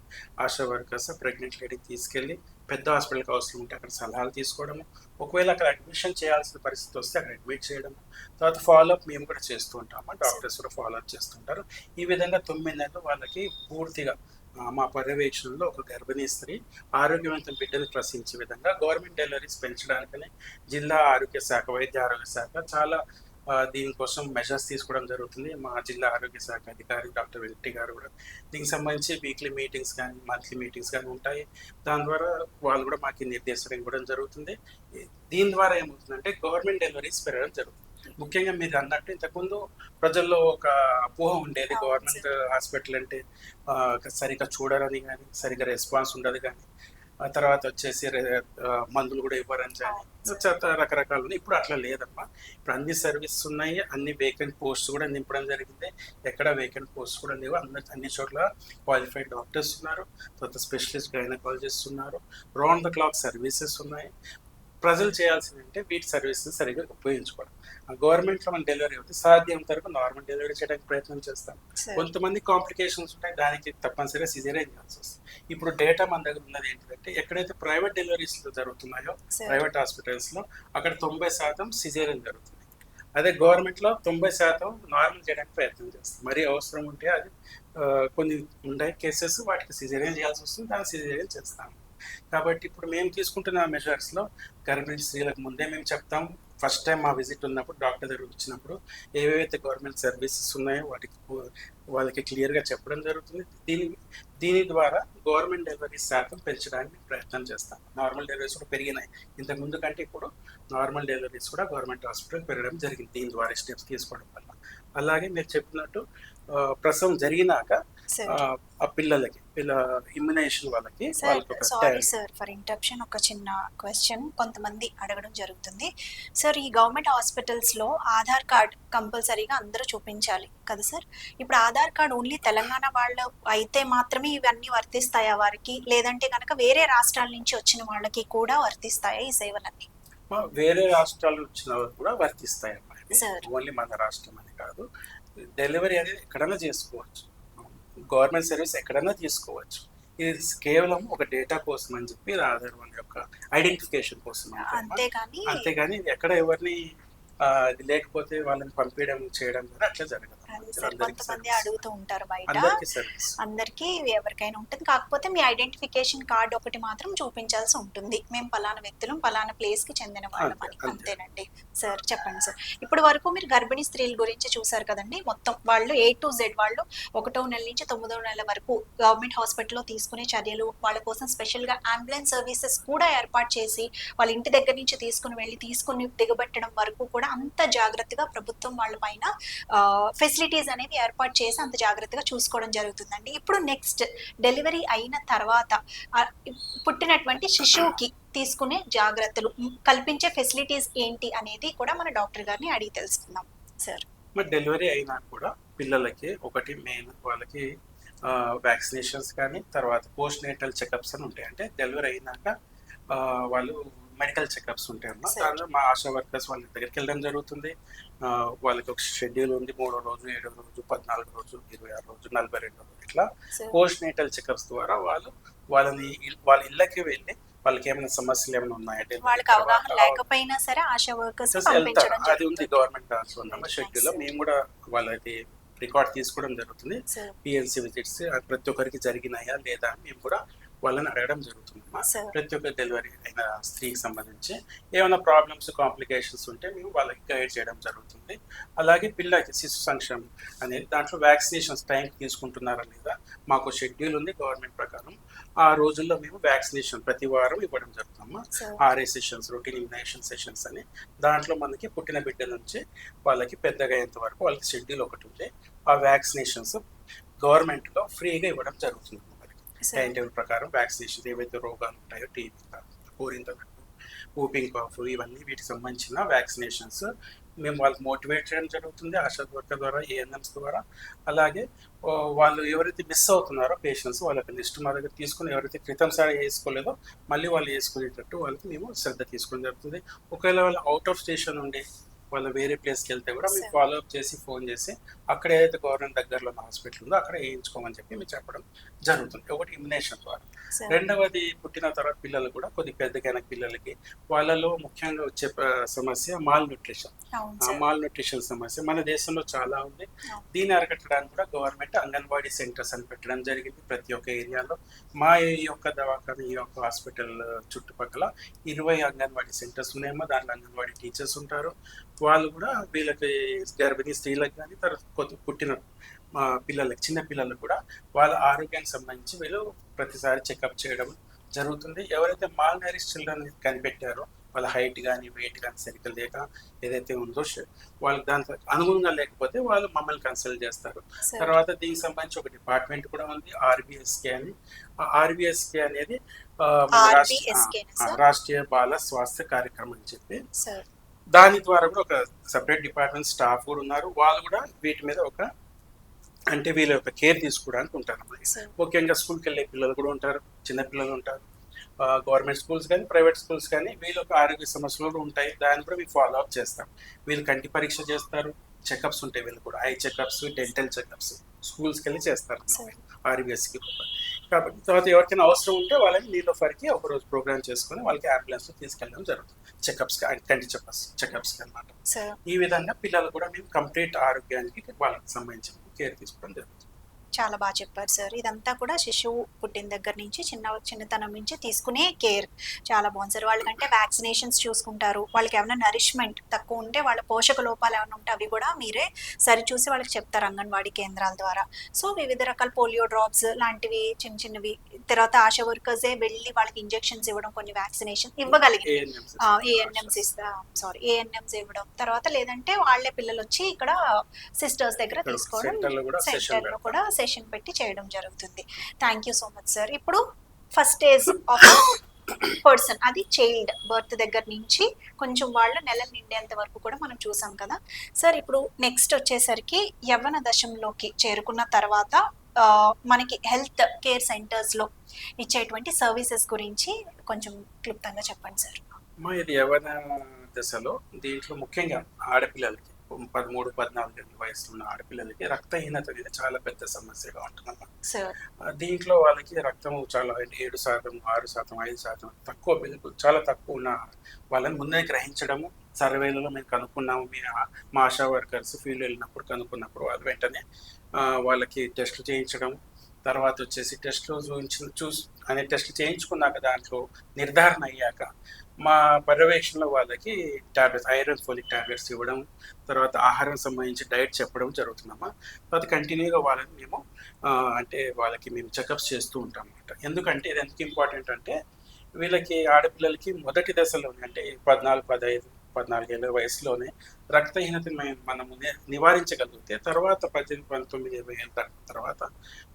ఆశా వర్కర్స్ ప్రెగ్నెంట్ లేడీకి తీసుకెళ్ళి పెద్ద హాస్పిటల్కి అవసరం ఉంటే అక్కడ సలహాలు తీసుకోవడము, ఒకవేళ అక్కడ అడ్మిషన్ చేయాల్సిన పరిస్థితి వస్తే అక్కడ అడ్మిట్ చేయడము, తర్వాత ఫాలోఅప్ మేము కూడా చేస్తూ ఉంటాము. డాక్టర్స్ కూడా ఫాలోఅప్ చేస్తుంటారు. ఈ విధంగా 9 నెలలు వాళ్ళకి పూర్తిగా మా పర్యవేక్షణలో ఒక గర్భిణీ స్త్రీ ఆరోగ్యవంతం బిడ్డను ప్రసవించే విధంగా గవర్నమెంట్ డెలివరీస్ పెంచడానికని జిల్లా ఆరోగ్య శాఖ, వైద్య ఆరోగ్య శాఖ చాలా దీనికోసం మెజర్స్ తీసుకోవడం జరుగుతుంది. మా జిల్లా ఆరోగ్య శాఖ అధికారి డాక్టర్ వెంకటి గారు కూడా దీనికి సంబంధించి వీక్లీ మీటింగ్స్ కానీ, మంత్లీ మీటింగ్స్ కానీ ఉంటాయి. దాని ద్వారా వాళ్ళు కూడా మాకు నిర్దేశం ఇవ్వడం జరుగుతుంది. దీని ద్వారా ఏమవుతుందంటే గవర్నమెంట్ డెలివరీస్ పెరగడం జరుగుతుంది. ముఖ్యంగా మీరు అన్నట్టు ఇంతకుముందు ప్రజల్లో ఒక అపోహ ఉండేది, గవర్నమెంట్ హాస్పిటల్ అంటే సరిగ్గా చూడరని కానీ, సరిగ్గా రెస్పాన్స్ ఉండదు కానీ, ఆ తర్వాత వచ్చేసి మందులు కూడా ఇవ్వరని కానీ రకరకాలు ఉన్నాయి. ఇప్పుడు అట్లా లేదమ్మా. ఇప్పుడు అన్ని సర్వీసెస్ ఉన్నాయి, అన్ని వేకెంట్ పోస్ట్స్ కూడా నింపడం జరిగింది. ఎక్కడ వేకెంట్ పోస్ట్ కూడా లేవు. అన్ని చోట్ల క్వాలిఫైడ్ డాక్టర్స్ ఉన్నారు, తర్వాత స్పెషలిస్ట్ గైనకాలజిస్ట్ ఉన్నారు, రౌండ్ ద క్లాక్ సర్వీసెస్ ఉన్నాయి. ప్రజలు చేయాల్సింది అంటే వీటి సర్వీసెస్ సరిగ్గా ఉపయోగించుకోవడం. గవర్నమెంట్లో మన డెలివరీ అవుతుంది, సాధ్యమైనంత వరకు నార్మల్ డెలివరీ చేయడానికి ప్రయత్నం చేస్తాం. కొంతమంది కాంప్లికేషన్స్ ఉంటాయి, దానికి తప్పనిసరిగా సిజేరియన్ చేయాల్సి వస్తుంది. ఇప్పుడు డేటా మన దగ్గర ఉన్నది ఏంటంటే ఎక్కడైతే ప్రైవేట్ డెలివరీస్ జరుగుతున్నాయో ప్రైవేట్ హాస్పిటల్స్లో అక్కడ 90% సిజేరియన్ జరుగుతుంది. అదే గవర్నమెంట్లో 90% నార్మల్ చేయడానికి ప్రయత్నం చేస్తాం. మరీ అవసరం ఉంటే అది కొన్ని ఉండే కేసెస్ వాటికి సిజేరియన్ చేయాల్సి వస్తుంది, దాన్ని సిజేరియన్ చేస్తాము. కాబట్టి ఇప్పుడు మేము తీసుకుంటున్న మెజర్స్లో గర్భిణీ స్త్రీలకు ముందే మేము చెప్తాం. ఫస్ట్ టైం మా విజిట్ ఉన్నప్పుడు డాక్టర్ దగ్గర వచ్చినప్పుడు ఏవైతే గవర్నమెంట్ సర్వీసెస్ ఉన్నాయో వాళ్ళకి క్లియర్గా చెప్పడం జరుగుతుంది. దీని ద్వారా గవర్నమెంట్ డెలివరీ శాతం పెంచడానికి ప్రయత్నం చేస్తాం. నార్మల్ డెలివరీస్ కూడా పెరిగినాయి ఇంతకుముందు కంటే. ఇప్పుడు నార్మల్ డెలివరీస్ కూడా గవర్నమెంట్ హాస్పిటల్ పెరగడం జరిగింది దీని ద్వారా స్టెప్స్ తీసుకోవడం వల్ల. అలాగే మీరు చెప్పినట్టు ప్రసవం జరిగినాక ఆ పిల్లలకి ఇమ్యునైజేషన్ వాళ్ళకి సారీ సార్ ఫర్ ఇంటరప్షన్, ఒక చిన్న క్వశ్చన్ కొంతమంది అడగడం జరుగుతుంది. సార్, ఈ గవర్నమెంట్ హాస్పిటల్స్ లో ఆధార్ కార్డ్ కంపల్సరీగా అందరూ చూపించాలి కదా సార్? ఇప్పుడు ఆధార్ కార్డ్ ఓన్లీ తెలంగాణ వాళ్ళు అయితే మాత్రమే ఇవన్నీ వర్తిస్తాయా వారికి, లేదంటే కనుక వేరే రాష్ట్రాల నుంచి వచ్చిన వాళ్ళకి కూడా వర్తిస్తాయా ఈ సేవలన్నీ? వేరే రాష్ట్రాల వచ్చిన కూడా వర్తిస్తాయి అమ్మా. ఓన్లీ మన రాష్ట్రం అని కాదు. డెలివరీ అనేది ఎక్కడైనా చేసుకోవచ్చు, గవర్నమెంట్ సర్వీస్ ఎక్కడైనా తీసుకోవచ్చు. ఇది కేవలం ఒక డేటా కోసం అని చెప్పి ఆధార్ వన్ యొక్క ఐడెంటిఫికేషన్ కోసం, అంతేగాని ఎక్కడ ఎవరిని అది లేకపోతే వాళ్ళని పంపించడం చేయడం ద్వారా అట్లా జరగదు. కొంతమంది అడుగుతూ ఉంటారు బయట, అందరికి ఎవరికైనా ఉంటుంది. కాకపోతే మీ ఐడెంటిఫికేషన్ కార్డ్ ఒకటి మాత్రం చూపించాల్సి ఉంటుంది, మేము పలానా వ్యక్తులు పలానా ప్లేస్ కి చెందిన వాళ్ళం అని. అంతేనండి సార్. చెప్పండి సార్, ఇప్పుడు వరకు మీరు గర్భిణీ స్త్రీల గురించి చూసారు కదండి. మొత్తం వాళ్ళు A to Z వాళ్ళు 1వ నెల నుంచి 9వ నెల వరకు గవర్నమెంట్ హాస్పిటల్లో తీసుకునే చర్యలు, వాళ్ళ కోసం స్పెషల్ గా అంబులెన్స్ సర్వీసెస్ కూడా ఏర్పాటు చేసి వాళ్ళ ఇంటి దగ్గర నుంచి తీసుకుని దిగబెట్టడం వరకు కూడా అంత జాగ్రత్తగా ప్రభుత్వం వాళ్ళ పైన ఫెసిలిటీ ఫెసిలిటీస్ అనేవి ఏర్పాటు చేసి అంత జాగ్రత్తగా చూసుకోవడం జరుగుతుందండి. ఇప్పుడు నెక్స్ట్ డెలివరీ అయిన తర్వాత ఆ, పుట్టినటువంటి శిశువుకి తీసుకునే జాగ్రత్తలు, కల్పించే ఫెసిలిటీస్ ఏంటి అనేది కూడా మన డాక్టర్ గారిని అడిగి తెలుసుకుందాం సార్. మరి డెలివరీ అయినా కూడా పిల్లలకి ఒకటి మెయిన్ వాళ్ళకి వ్యాక్సినేషన్స్ కానీ తర్వాత పోస్ట్ నేటల్ చెకప్స్ అని ఉంటాయి. అంటే డెలివరీ అయినాక వాళ్ళు మెడికల్ చెకప్స్ ఉంటాయి అన్నమాట. దానిలో మా ఆశా వర్కర్స్ వాళ్ళ దగ్గరికి వెళ్ళడం జరుగుతుంది. వాళ్ళకి ఒక షెడ్యూల్ ఉంది. 3వ రోజు, 7వ రోజు, 14వ రోజు, 26వ రోజు, 42వ రోజు ఇట్లా పోస్ట్ నేటల్ చెకప్స్ ద్వారా వాళ్ళ ఇళ్ళకి వెళ్ళి వాళ్ళకి ఏమైనా సమస్యలు ఏమైనా ఉన్నాయంటే వాళ్ళకి అవగాహన లేకపోయినా సరే ఆశా వర్కర్స్ పంపించడం అది ఉంది గవర్నమెంట్ దాంట్లో ఉన్న షెడ్యూల్ లో. మేము కూడా వాళ్ళకి రికార్డ్ తీసుకోవడం జరుగుతుంది. పిఎన్సి విజిట్స్ ప్రతి ఒక్కరికి జరిగినాయా లేదా అని మేము కూడా వాళ్ళని అడగడం జరుగుతుంది. ప్రతి ఒక్క డెలివరీ అయిన స్త్రీకి సంబంధించి ఏమైనా ప్రాబ్లమ్స్, కాంప్లికేషన్స్ ఉంటే మేము వాళ్ళకి గైడ్ చేయడం జరుగుతుంది. అలాగే పిల్లలకి శిశు సంక్షేమం అనేది దాంట్లో వ్యాక్సినేషన్స్ టైంకి తీసుకుంటున్నారా లేదా మాకు షెడ్యూల్ ఉంది గవర్నమెంట్ ప్రకారం. ఆ రోజుల్లో మేము వ్యాక్సినేషన్ ప్రతి వారం ఇవ్వడం జరుగుతాము. RA sessions, routine immunization sessions అని దాంట్లో మనకి పుట్టిన బిడ్డ నుంచి వాళ్ళకి పెద్దగా అయ్యేంత వరకు వాళ్ళకి షెడ్యూల్ ఒకటి ఉంది. ఆ వ్యాక్సినేషన్స్ గవర్నమెంట్లో ఫ్రీగా ఇవ్వడం జరుగుతుంది. టైం టేబుల్ ప్రకారం వ్యాక్సినేషన్ ఏవైతే రోగాలు ఉంటాయో, టీబీ, కోరింతలకు, ఊపింగ్ కాఫ్, ఇవన్నీ వీటికి సంబంధించిన వ్యాక్సినేషన్స్ మేము వాళ్ళకి మోటివేట్ చేయడం జరుగుతుంది ఆశా వర్కర్ ద్వారా, ఏఎన్ఎంస్ ద్వారా. అలాగే వాళ్ళు ఎవరైతే మిస్ అవుతున్నారో పేషెంట్స్ వాళ్ళకి లిస్ట్ మా దగ్గర తీసుకుని ఎవరైతే క్రితంసారి వేసుకోలేదో మళ్ళీ వాళ్ళు వేసుకునేటట్టు వాళ్ళకి మేము శ్రద్ధ తీసుకోవడం జరుగుతుంది. ఒకవేళ వాళ్ళు అవుట్ ఆఫ్ స్టేషన్ ఉండి వాళ్ళు వేరే ప్లేస్కి వెళ్తే కూడా మేము ఫాలోఅప్ చేసి ఫోన్ చేసి అక్కడ ఏదైతే గవర్నమెంట్ దగ్గరలో ఉన్న హాస్పిటల్ ఉందో అక్కడ వేయించుకోమని చెప్పి మేము చెప్పడం జరుగుతుంది. ఒకటి ఇమ్యునేషన్ ద్వారా. రెండవది పుట్టిన తర్వాత పిల్లలు కూడా కొద్ది పెద్దగైన పిల్లలకి వాళ్ళలో ముఖ్యంగా వచ్చే సమస్య మాల్ న్యూట్రిషన్. మాల్ న్యూట్రిషన్ సమస్య మన దేశంలో చాలా ఉంది. దీన్ని అరికట్టడానికి కూడా గవర్నమెంట్ అంగన్వాడీ సెంటర్స్ అని పెట్టడం జరిగింది ప్రతి ఒక్క ఏరియాలో. మా ఈ యొక్క దవాఖాన, ఈ యొక్క హాస్పిటల్ చుట్టుపక్కల 20 అంగన్వాడీ సెంటర్స్ ఉన్నాయేమో. దాంట్లో అంగన్వాడీ టీచర్స్ ఉంటారు. వాళ్ళు కూడా వీళ్ళకి గర్భిణీ స్త్రీలకు కానీ తర్వాత పుట్టిన పిల్లలకి, చిన్న పిల్లలకు కూడా వాళ్ళ ఆరోగ్యానికి సంబంధించి వీళ్ళు ప్రతిసారి చెకప్ చేయడం జరుగుతుంది. ఎవరైతే మాల్ నరిష్ చిల్డ్రన్ కనిపెట్టారో వాళ్ళ హైట్ కానీ వెయిట్ కానీ సరిగ్గా లేక ఏదైతే ఉందో వాళ్ళకి దాంట్లో అనుగుణంగా లేకపోతే వాళ్ళు మమ్మల్ని కన్సల్ట్ చేస్తారు. తర్వాత దీనికి సంబంధించి ఒక డిపార్ట్మెంట్ కూడా ఉంది, ఆర్బిఎస్కే అని. ఆర్బిఎస్కే అనేది రాష్ట్రీయ బాల స్వాస్థ్య కార్యక్రమం అని చెప్పి దాని ద్వారా కూడా ఒక సపరేట్ డిపార్ట్మెంట్ స్టాఫ్ కూడా ఉన్నారు. వాళ్ళు కూడా వీటి మీద అంటే వీళ్ళ యొక్క కేర్ తీసుకోవడానికి ఉంటారు. ముఖ్యంగా స్కూల్కి వెళ్ళే పిల్లలు కూడా ఉంటారు, చిన్న పిల్లలు ఉంటారు. గవర్నమెంట్ స్కూల్స్ కానీ ప్రైవేట్ స్కూల్స్ కానీ వీళ్ళకి ఆరోగ్య సమస్యలు కూడా ఉంటాయి. దాన్ని కూడా మేము ఫాలో అప్ చేస్తాం. వీళ్ళు కంటి పరీక్ష చేస్తారు, చెకప్స్ ఉంటాయి వీళ్ళు కూడా, ఐ చెకప్స్, డెంటల్ చెకప్స్ స్కూల్స్కి వెళ్ళి చేస్తారు ఆర్బిఎస్కి. కాబట్టి తర్వాత ఎవరికైనా అవసరం ఉంటే వాళ్ళని నీలోఫర్కి ఒకరోజు ప్రోగ్రామ్ చేసుకుని వాళ్ళకి అంబులెన్స్లో తీసుకెళ్ళడం జరుగుతుంది చెకప్స్, కంటి చెకప్స్కి అనమాట. ఈ విధంగా పిల్లలు కూడా మేము కంప్లీట్ ఆరోగ్యానికి వాళ్ళకి సంబంధించిన కేర్ తీసుకోవడం జరుగుతుంది. చాలా బాగా చెప్పారు సార్. ఇదంతా కూడా శిశువు పుట్టిన దగ్గర నుంచి చిన్నతనం నుంచి తీసుకునే కేర్ చాలా బాగుంది సార్. వాళ్ళకంటే వ్యాక్సినేషన్స్ చూసుకుంటారు, వాళ్ళకి ఏమైనా నరిష్మెంట్ తక్కువ ఉంటే వాళ్ళ పోషక లోపాలు ఏమైనా ఉంటే అవి కూడా మీరే సరిచూసి వాళ్ళకి చెప్తారు అంగన్వాడీ కేంద్రాల ద్వారా. సో వివిధ రకాల పోలియో డ్రాప్స్ లాంటివి చిన్నవి, తర్వాత ఆశా వర్కర్సే వెళ్ళి వాళ్ళకి ఇంజెక్షన్స్ ఇవ్వడం, కొన్ని వ్యాక్సినేషన్ ఇవ్వగలిగి ఏఎన్ఎంస్ ఇవ్వడం, తర్వాత లేదంటే వాళ్ళే పిల్లలు వచ్చి ఇక్కడ సిస్టర్స్ దగ్గర తీసుకోవడం, సెంటర్లో కూడా సెషన్ పెట్టి చేయడం జరుగుతుంది. Thank you so much sir. ఇప్పుడు ఫస్ట్ స్టేజ్ ఆఫ్ పర్సన్, అది చైల్డ్ బర్త్ దగ్గర నుంచి కొంచెం వాళ్ళ నెలలు నిండేంత వరకు కూడా మనం చూసాం కదా సార్. ఇప్పుడు నెక్స్ట్ వచ్చేసరికి యవ్వన దశంలోకి చేరుకున్న తర్వాత మనకి హెల్త్ కేర్ సెంటర్స్ లో ఇచ్చేటువంటి సర్వీసెస్ గురించి కొంచెం క్లుప్తంగా చెప్పండి సార్. ఇది యవ్వన దశలో దీంట్లో ముఖ్యంగా ఆడపిల్లలకి 13-14 ఏళ్ళ వయసులో ఉన్న ఆడపిల్లలకి రక్తహీనత అనేది చాలా పెద్ద సమస్యగా ఉంటుందన్నమాట. దీంట్లో వాళ్ళకి రక్తం చాలా 7%, 6%, 5% తక్కువ, బిల్కుల్ చాలా తక్కువ ఉన్న వాళ్ళని ముందే గ్రహించడము. సర్వేలలో మేము కనుక్కున్నాము, మా ఆశా వర్కర్స్ ఫీల్డ్ వెళ్ళినప్పుడు కనుక్కున్నప్పుడు వాళ్ళు వెంటనే వాళ్ళకి టెస్టులు చేయించడం, తర్వాత వచ్చేసి టెస్టులు టెస్టులు చేయించుకున్నాక దాంట్లో నిర్ధారణ అయ్యాక మా పర్యవేక్షణలో వాళ్ళకి టాబ్లెట్స్, ఐరన్ ఫోలిక్ టాబ్లెట్స్ ఇవ్వడం, తర్వాత ఆహారం సంబంధించి డైట్ చెప్పడం జరుగుతుందమ్మా. తర్వాత కంటిన్యూగా వాళ్ళని మేము అంటే వాళ్ళకి మేము చెకప్స్ చేస్తూ ఉంటాం అన్నమాట. ఎందుకంటే ఇది ఎందుకు ఇంపార్టెంట్ అంటే వీళ్ళకి ఆడపిల్లలకి మొదటి దశలోనే అంటే 14 15 14 ఏళ్ళ వయసులోనే రక్తహీనతని మనము నివారించగలిగితే తర్వాత 18 19 20 ఏళ్ళ తర్వాత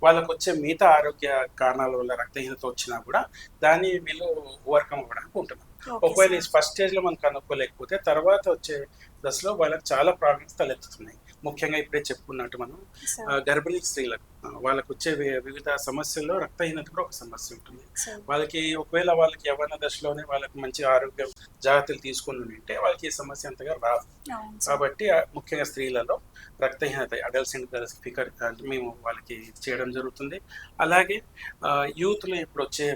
వాళ్ళకు వచ్చే మిగతా ఆరోగ్య కారణాల వల్ల రక్తహీనత వచ్చినా కూడా దాన్ని వీళ్ళు ఓవర్కమ్ అవ్వడానికి ఉంటున్నారు. ఒకవేళ ఈ ఫస్ట్ స్టేజ్లో మనం కనుక్కోలేకపోతే తర్వాత వచ్చే దశలో వాళ్ళకి చాలా ప్రాబ్లమ్స్ తలెత్తుతున్నాయి. ముఖ్యంగా ఇప్పుడే చెప్పుకున్నట్టు మనం గర్భిణీ స్త్రీలకు వాళ్ళకు వచ్చే వివిధ సమస్యల్లో రక్తహీనత కూడా ఒక సమస్య ఉంటుంది. వాళ్ళకి ఒకవేళ వాళ్ళకి యవ్వన దశలోనే వాళ్ళకి మంచి ఆరోగ్యం జాగ్రత్తలు తీసుకుని ఉంటే వాళ్ళకి ఈ సమస్య అంతగా రాదు. కాబట్టి ముఖ్యంగా స్త్రీలలో రక్తహీనత అడల్ట్స్ అండ్ గర్ల్స్ ఫికర్ అంటే మేము వాళ్ళకి చేయడం జరుగుతుంది. అలాగే యూత్లో ఇప్పుడు వచ్చే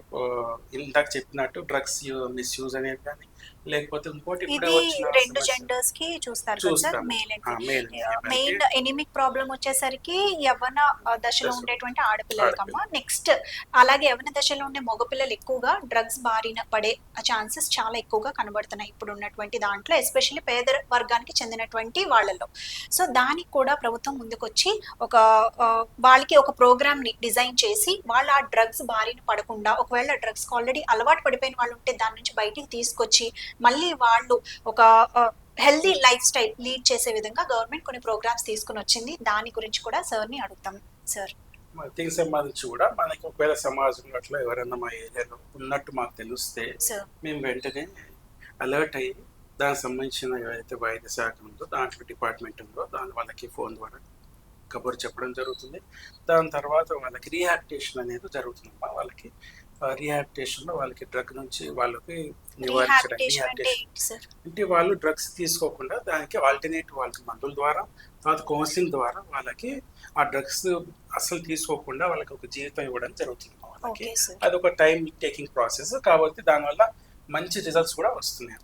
ఇందాక చెప్పినట్టు డ్రగ్స్ మిస్యూజ్ అనేది కానీ లేకపోతే ఇంకోటి ఇది రెండు జెండర్స్ కి చూస్తారు కదా సార్, మెయిన్ ఎనిమిక్ ప్రాబ్లం వచ్చేసరికి యవ్వన దశలో ఉండేటువంటి ఆడపిల్లలకమ్మా. నెక్స్ట్ అలాగే యవ్వన దశలో ఉండే మగపిల్లలు ఎక్కువగా డ్రగ్స్ బారిన పడే ఛాన్సెస్ చాలా ఎక్కువగా కనబడుతున్నాయి ఇప్పుడు ఉన్నటువంటి దాంట్లో, ఎస్పెషల్లీ పేద వర్గానికి చెందినటువంటి వాళ్ళలో. సో దానికి కూడా ప్రభుత్వం ముందుకొచ్చి వాళ్ళకి ఒక ప్రోగ్రామ్ ని డిజైన్ చేసి వాళ్ళు ఆ డ్రగ్స్ బారిన పడకుండా, ఒకవేళ డ్రగ్స్ ఆల్రెడీ అలవాటు పడిపోయిన వాళ్ళు ఉంటే దాని నుంచి బయటికి తీసుకొచ్చి మళ్ళీ వాళ్ళు ఒక హెల్దీ లైఫ్ స్టైల్ లీడ్ చేసే విధంగా గవర్నమెంట్ కొన్ని ప్రోగ్రామ్స్ తీసుకుని వచ్చింది. దాని గురించి కూడా సార్ ని అడుగుతాం సార్. దీనికి సంబంధించి కూడా మనకి ఒకవేళ సమాజంలో అట్లా ఎవరైనా మా ఏరియాలో ఉన్నట్టు మాకు తెలిస్తే మేము వెంటనే అలర్ట్ అయ్యి దానికి సంబంధించిన ఏదైతే వైద్య శాఖ ఉందో దాంట్లో డిపార్ట్మెంట్ ఉందో దాని వాళ్ళకి ఫోన్ ద్వారా కబురు చెప్పడం జరుగుతుంది. దాని తర్వాత వాళ్ళకి రీహాబిటేషన్ అనేది జరుగుతుంది. వాళ్ళకి రీహాబిటేషన్లో వాళ్ళకి డ్రగ్ నుంచి వాళ్ళకి నివారించడానికి అంటే వాళ్ళు డ్రగ్స్ తీసుకోకుండా దానికి ఆల్టర్నేటివ్ వాళ్ళకి మందుల ద్వారా తర్వాత కౌన్సిలింగ్ ద్వారా వాళ్ళకి ఆ డ్రగ్స్ అసలు తీసుకోకుండా వాళ్ళకి ఒక జీవితం ఇవ్వడం జరుగుతుంది. వాళ్ళకి అది ఒక టైం టేకింగ్ ప్రాసెస్ కాబట్టి దానివల్ల మంచి రిజల్ట్స్ కూడా వస్తున్నాయి.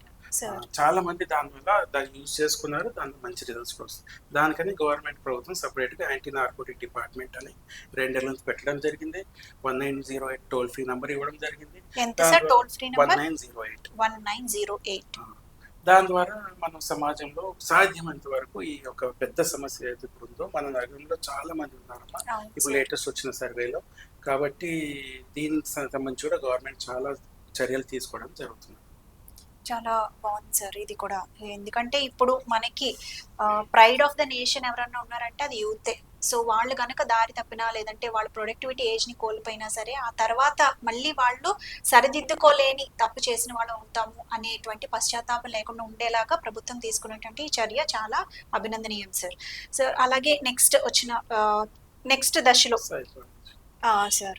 చాలా మంది దానివల్ల దాన్ని యూజ్ చేసుకున్నారు, దాని మంచి రిజల్ట్స్ కూడా వస్తుంది. దానికని గవర్నమెంట్ ప్రభుత్వం సపరేట్గా యాంటీ నార్కోటిక్ డిపార్ట్మెంట్ అని 2 ఏళ్ళ నుంచి పెట్టడం జరిగింది. 1908 టోల్ ఫ్రీ నంబర్ ఇవ్వడం జరిగింది. 1908. దాని ద్వారా మనం సమాజంలో సాధ్యమైనంత వరకు ఈ యొక్క పెద్ద సమస్య ఏదైతే ఇప్పుడు ఉందో మన నగరంలో చాలా మంది ఉన్నారమ్మా ఇప్పుడు లేటెస్ట్ వచ్చిన సర్వేలో. కాబట్టి దీనికి సంబంధించి కూడా గవర్నమెంట్ చాలా చర్యలు తీసుకోవడం జరుగుతుంది. చాలా బాగుంది సార్ ఇది కూడా. ఎందుకంటే ఇప్పుడు మనకి ప్రైడ్ ఆఫ్ ద నేషన్ ఎవరన్నా ఉన్నారంటే అది యూతే. సో వాళ్ళు కనుక దారి తప్పినా లేదంటే వాళ్ళ ప్రొడక్టివిటీ ఏజ్ ని కోల్పోయినా సరే ఆ తర్వాత మళ్ళీ వాళ్ళు సరిదిద్దుకోలేని తప్పు చేసిన వాళ్ళు ఉంటాము అనేటువంటి పశ్చాత్తాపం లేకుండా ఉండేలాగా ప్రభుత్వం తీసుకున్నటువంటి చర్య చాలా అభినందనీయం సార్. సార్ అలాగే నెక్స్ట్ దశలో సార్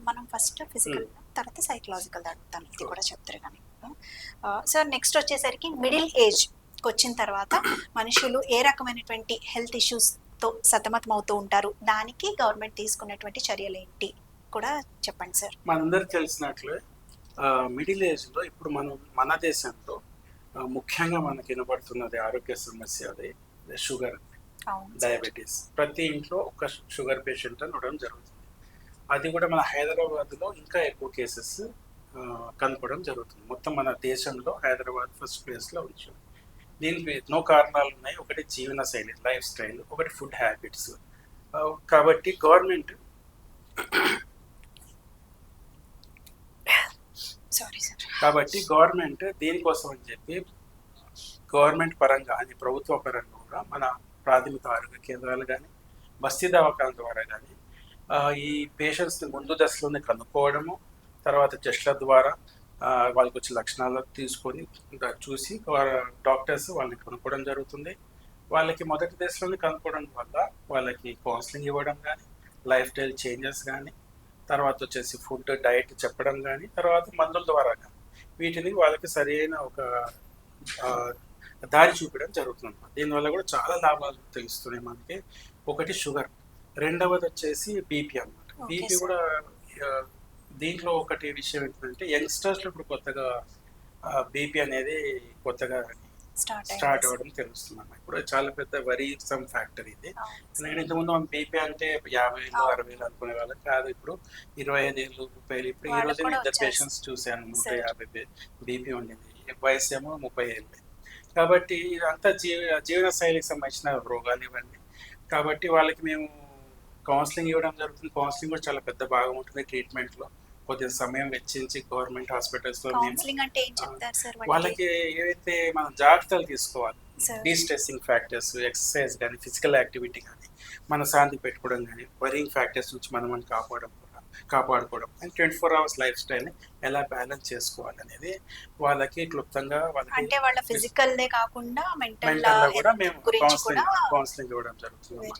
మనం ఫస్ట్ ఫిజికల్ తర్వాత సైకలాజికల్ అడుగుతాను, ఇది కూడా చెప్తారు కానీ సార్. నెక్స్ట్ వచ్చేసరికి మిడిల్ ఏజ్ వచ్చిన తర్వాత మనుషులు ఏ రకమైనటువంటి హెల్త్ ఇష్యూస్ తో సతమతం అవుతూ ఉంటారు, దానికి గవర్నమెంట్ తీసుకున్నటువంటి చర్యలు ఏంటి కూడా చెప్పండి సార్. మనందరికి తెలిసినట్లే మిడిల్ ఏజ్ లో ఇప్పుడు మన దేశంలో ముఖ్యంగా మనకి వినబడుతున్నది ఆరోగ్య సమస్య అది షుగర్, డయాబెటీస్. ప్రతి ఇంట్లో ఒక షుగర్ పేషెంట్ అని ఉండడం జరుగుతుంది. అది కూడా మన హైదరాబాద్లో ఇంకా ఎక్కువ కేసెస్ కనుక్కోవడం జరుగుతుంది. మొత్తం మన దేశంలో హైదరాబాద్ ఫస్ట్ ప్లేస్లో ఉంచాం. దీనికి ఎన్నో కారణాలు ఉన్నాయి. ఒకటి జీవన శైలి, లైఫ్ స్టైల్, ఒకటి ఫుడ్ హ్యాబిట్స్. కాబట్టి గవర్నమెంట్ దీనికోసం అని చెప్పి గవర్నమెంట్ పరంగా అని ప్రభుత్వ పరంగా కూడా మన ప్రాథమిక ఆరోగ్య కేంద్రాలు కానీ బస్తీ దవాఖాన ద్వారా కానీ ఈ పేషెంట్స్ని ముందు దశలోనే కనుక్కోవడము, తర్వాత టెస్ట్ల ద్వారా వాళ్ళకి వచ్చే లక్షణాలు తీసుకొని చూసి డాక్టర్స్ వాళ్ళని కనుక్కోవడం జరుగుతుంది. వాళ్ళకి మొదటి దశలోనే కనుక్కోవడం వల్ల వాళ్ళకి కౌన్సిలింగ్ ఇవ్వడం కానీ, లైఫ్ స్టైల్ చేంజెస్ కానీ, తర్వాత వచ్చేసి ఫుడ్ డైట్ చెప్పడం కానీ, తర్వాత మందుల ద్వారా కానీ వీటిని వాళ్ళకి సరైన ఒక దారి చూపించడం జరుగుతుంది. దీనివల్ల కూడా చాలా లాభాలు తెలుస్తున్నాయి మనకి. ఒకటి షుగర్, రెండవది వచ్చేసి బీపీ అన్నమాట. బీపీ కూడా దీంట్లో ఒకటి విషయం ఏంటంటే యంగ్స్టర్స్లో ఇప్పుడు కొత్తగా బీపీ అనేది కొత్తగా స్టార్ట్ అవ్వడం తెలుస్తుంది. ఇప్పుడు చాలా పెద్ద వరీసమ్ ఫ్యాక్టర్ ఇది. ఎందుకంటే ఇంతకుముందు మనం బీపీ అంటే 50,000 60,000 అనుకునే వాళ్ళకి కాదు, ఇప్పుడు 25,000 30,000. ఇప్పుడు ఈ రోజు ఇద్దరు పేషెంట్స్ చూశాను 150 బీపీ ఉండింది, వయసు ఏమో 30 ఏళ్ళు. కాబట్టి ఇదంతా జీవన శైలికి సంబంధించిన రోగాలు ఇవన్నీ. కాబట్టి వాళ్ళకి మేము కౌన్సిలింగ్ ఇవ్వడం జరుగుతుంది. కౌన్సిలింగ్ కూడా చాలా పెద్ద భాగం ఉంటుంది ట్రీట్మెంట్లో. కొద్దిగా సమయం వెచ్చించి గవర్నమెంట్ హాస్పిటల్స్లో మేము కౌన్సిలింగ్ అంటే ఏం చెప్తారు సార్ వాళ్ళకి ఏవైతే మనం జాగ్రత్తలు తీసుకోవాలి, సార్? డీస్ట్రెస్సింగ్ ఫ్యాక్టర్స్, ఎక్సర్సైజ్ కానీ, ఫిజికల్ యాక్టివిటీ కానీ, మన శాంతి పెట్టుకోవడం కానీ, వరింగ్ ఫ్యాక్టర్స్ నుంచి మనం కాపాడుకోవడం అండ్ 24 hours లైఫ్ స్టైల్ని ఎలా బ్యాలెన్స్ చేసుకోవాలి అనేది వాళ్ళకి క్లుప్తంగా అంటే వాళ్ళ ఫిజికల్ దే కాకుండా మెంటల్ కూడా మేము గురించి కూడా కౌన్సిలింగ్ ఇవ్వడం జరుగుతుంది.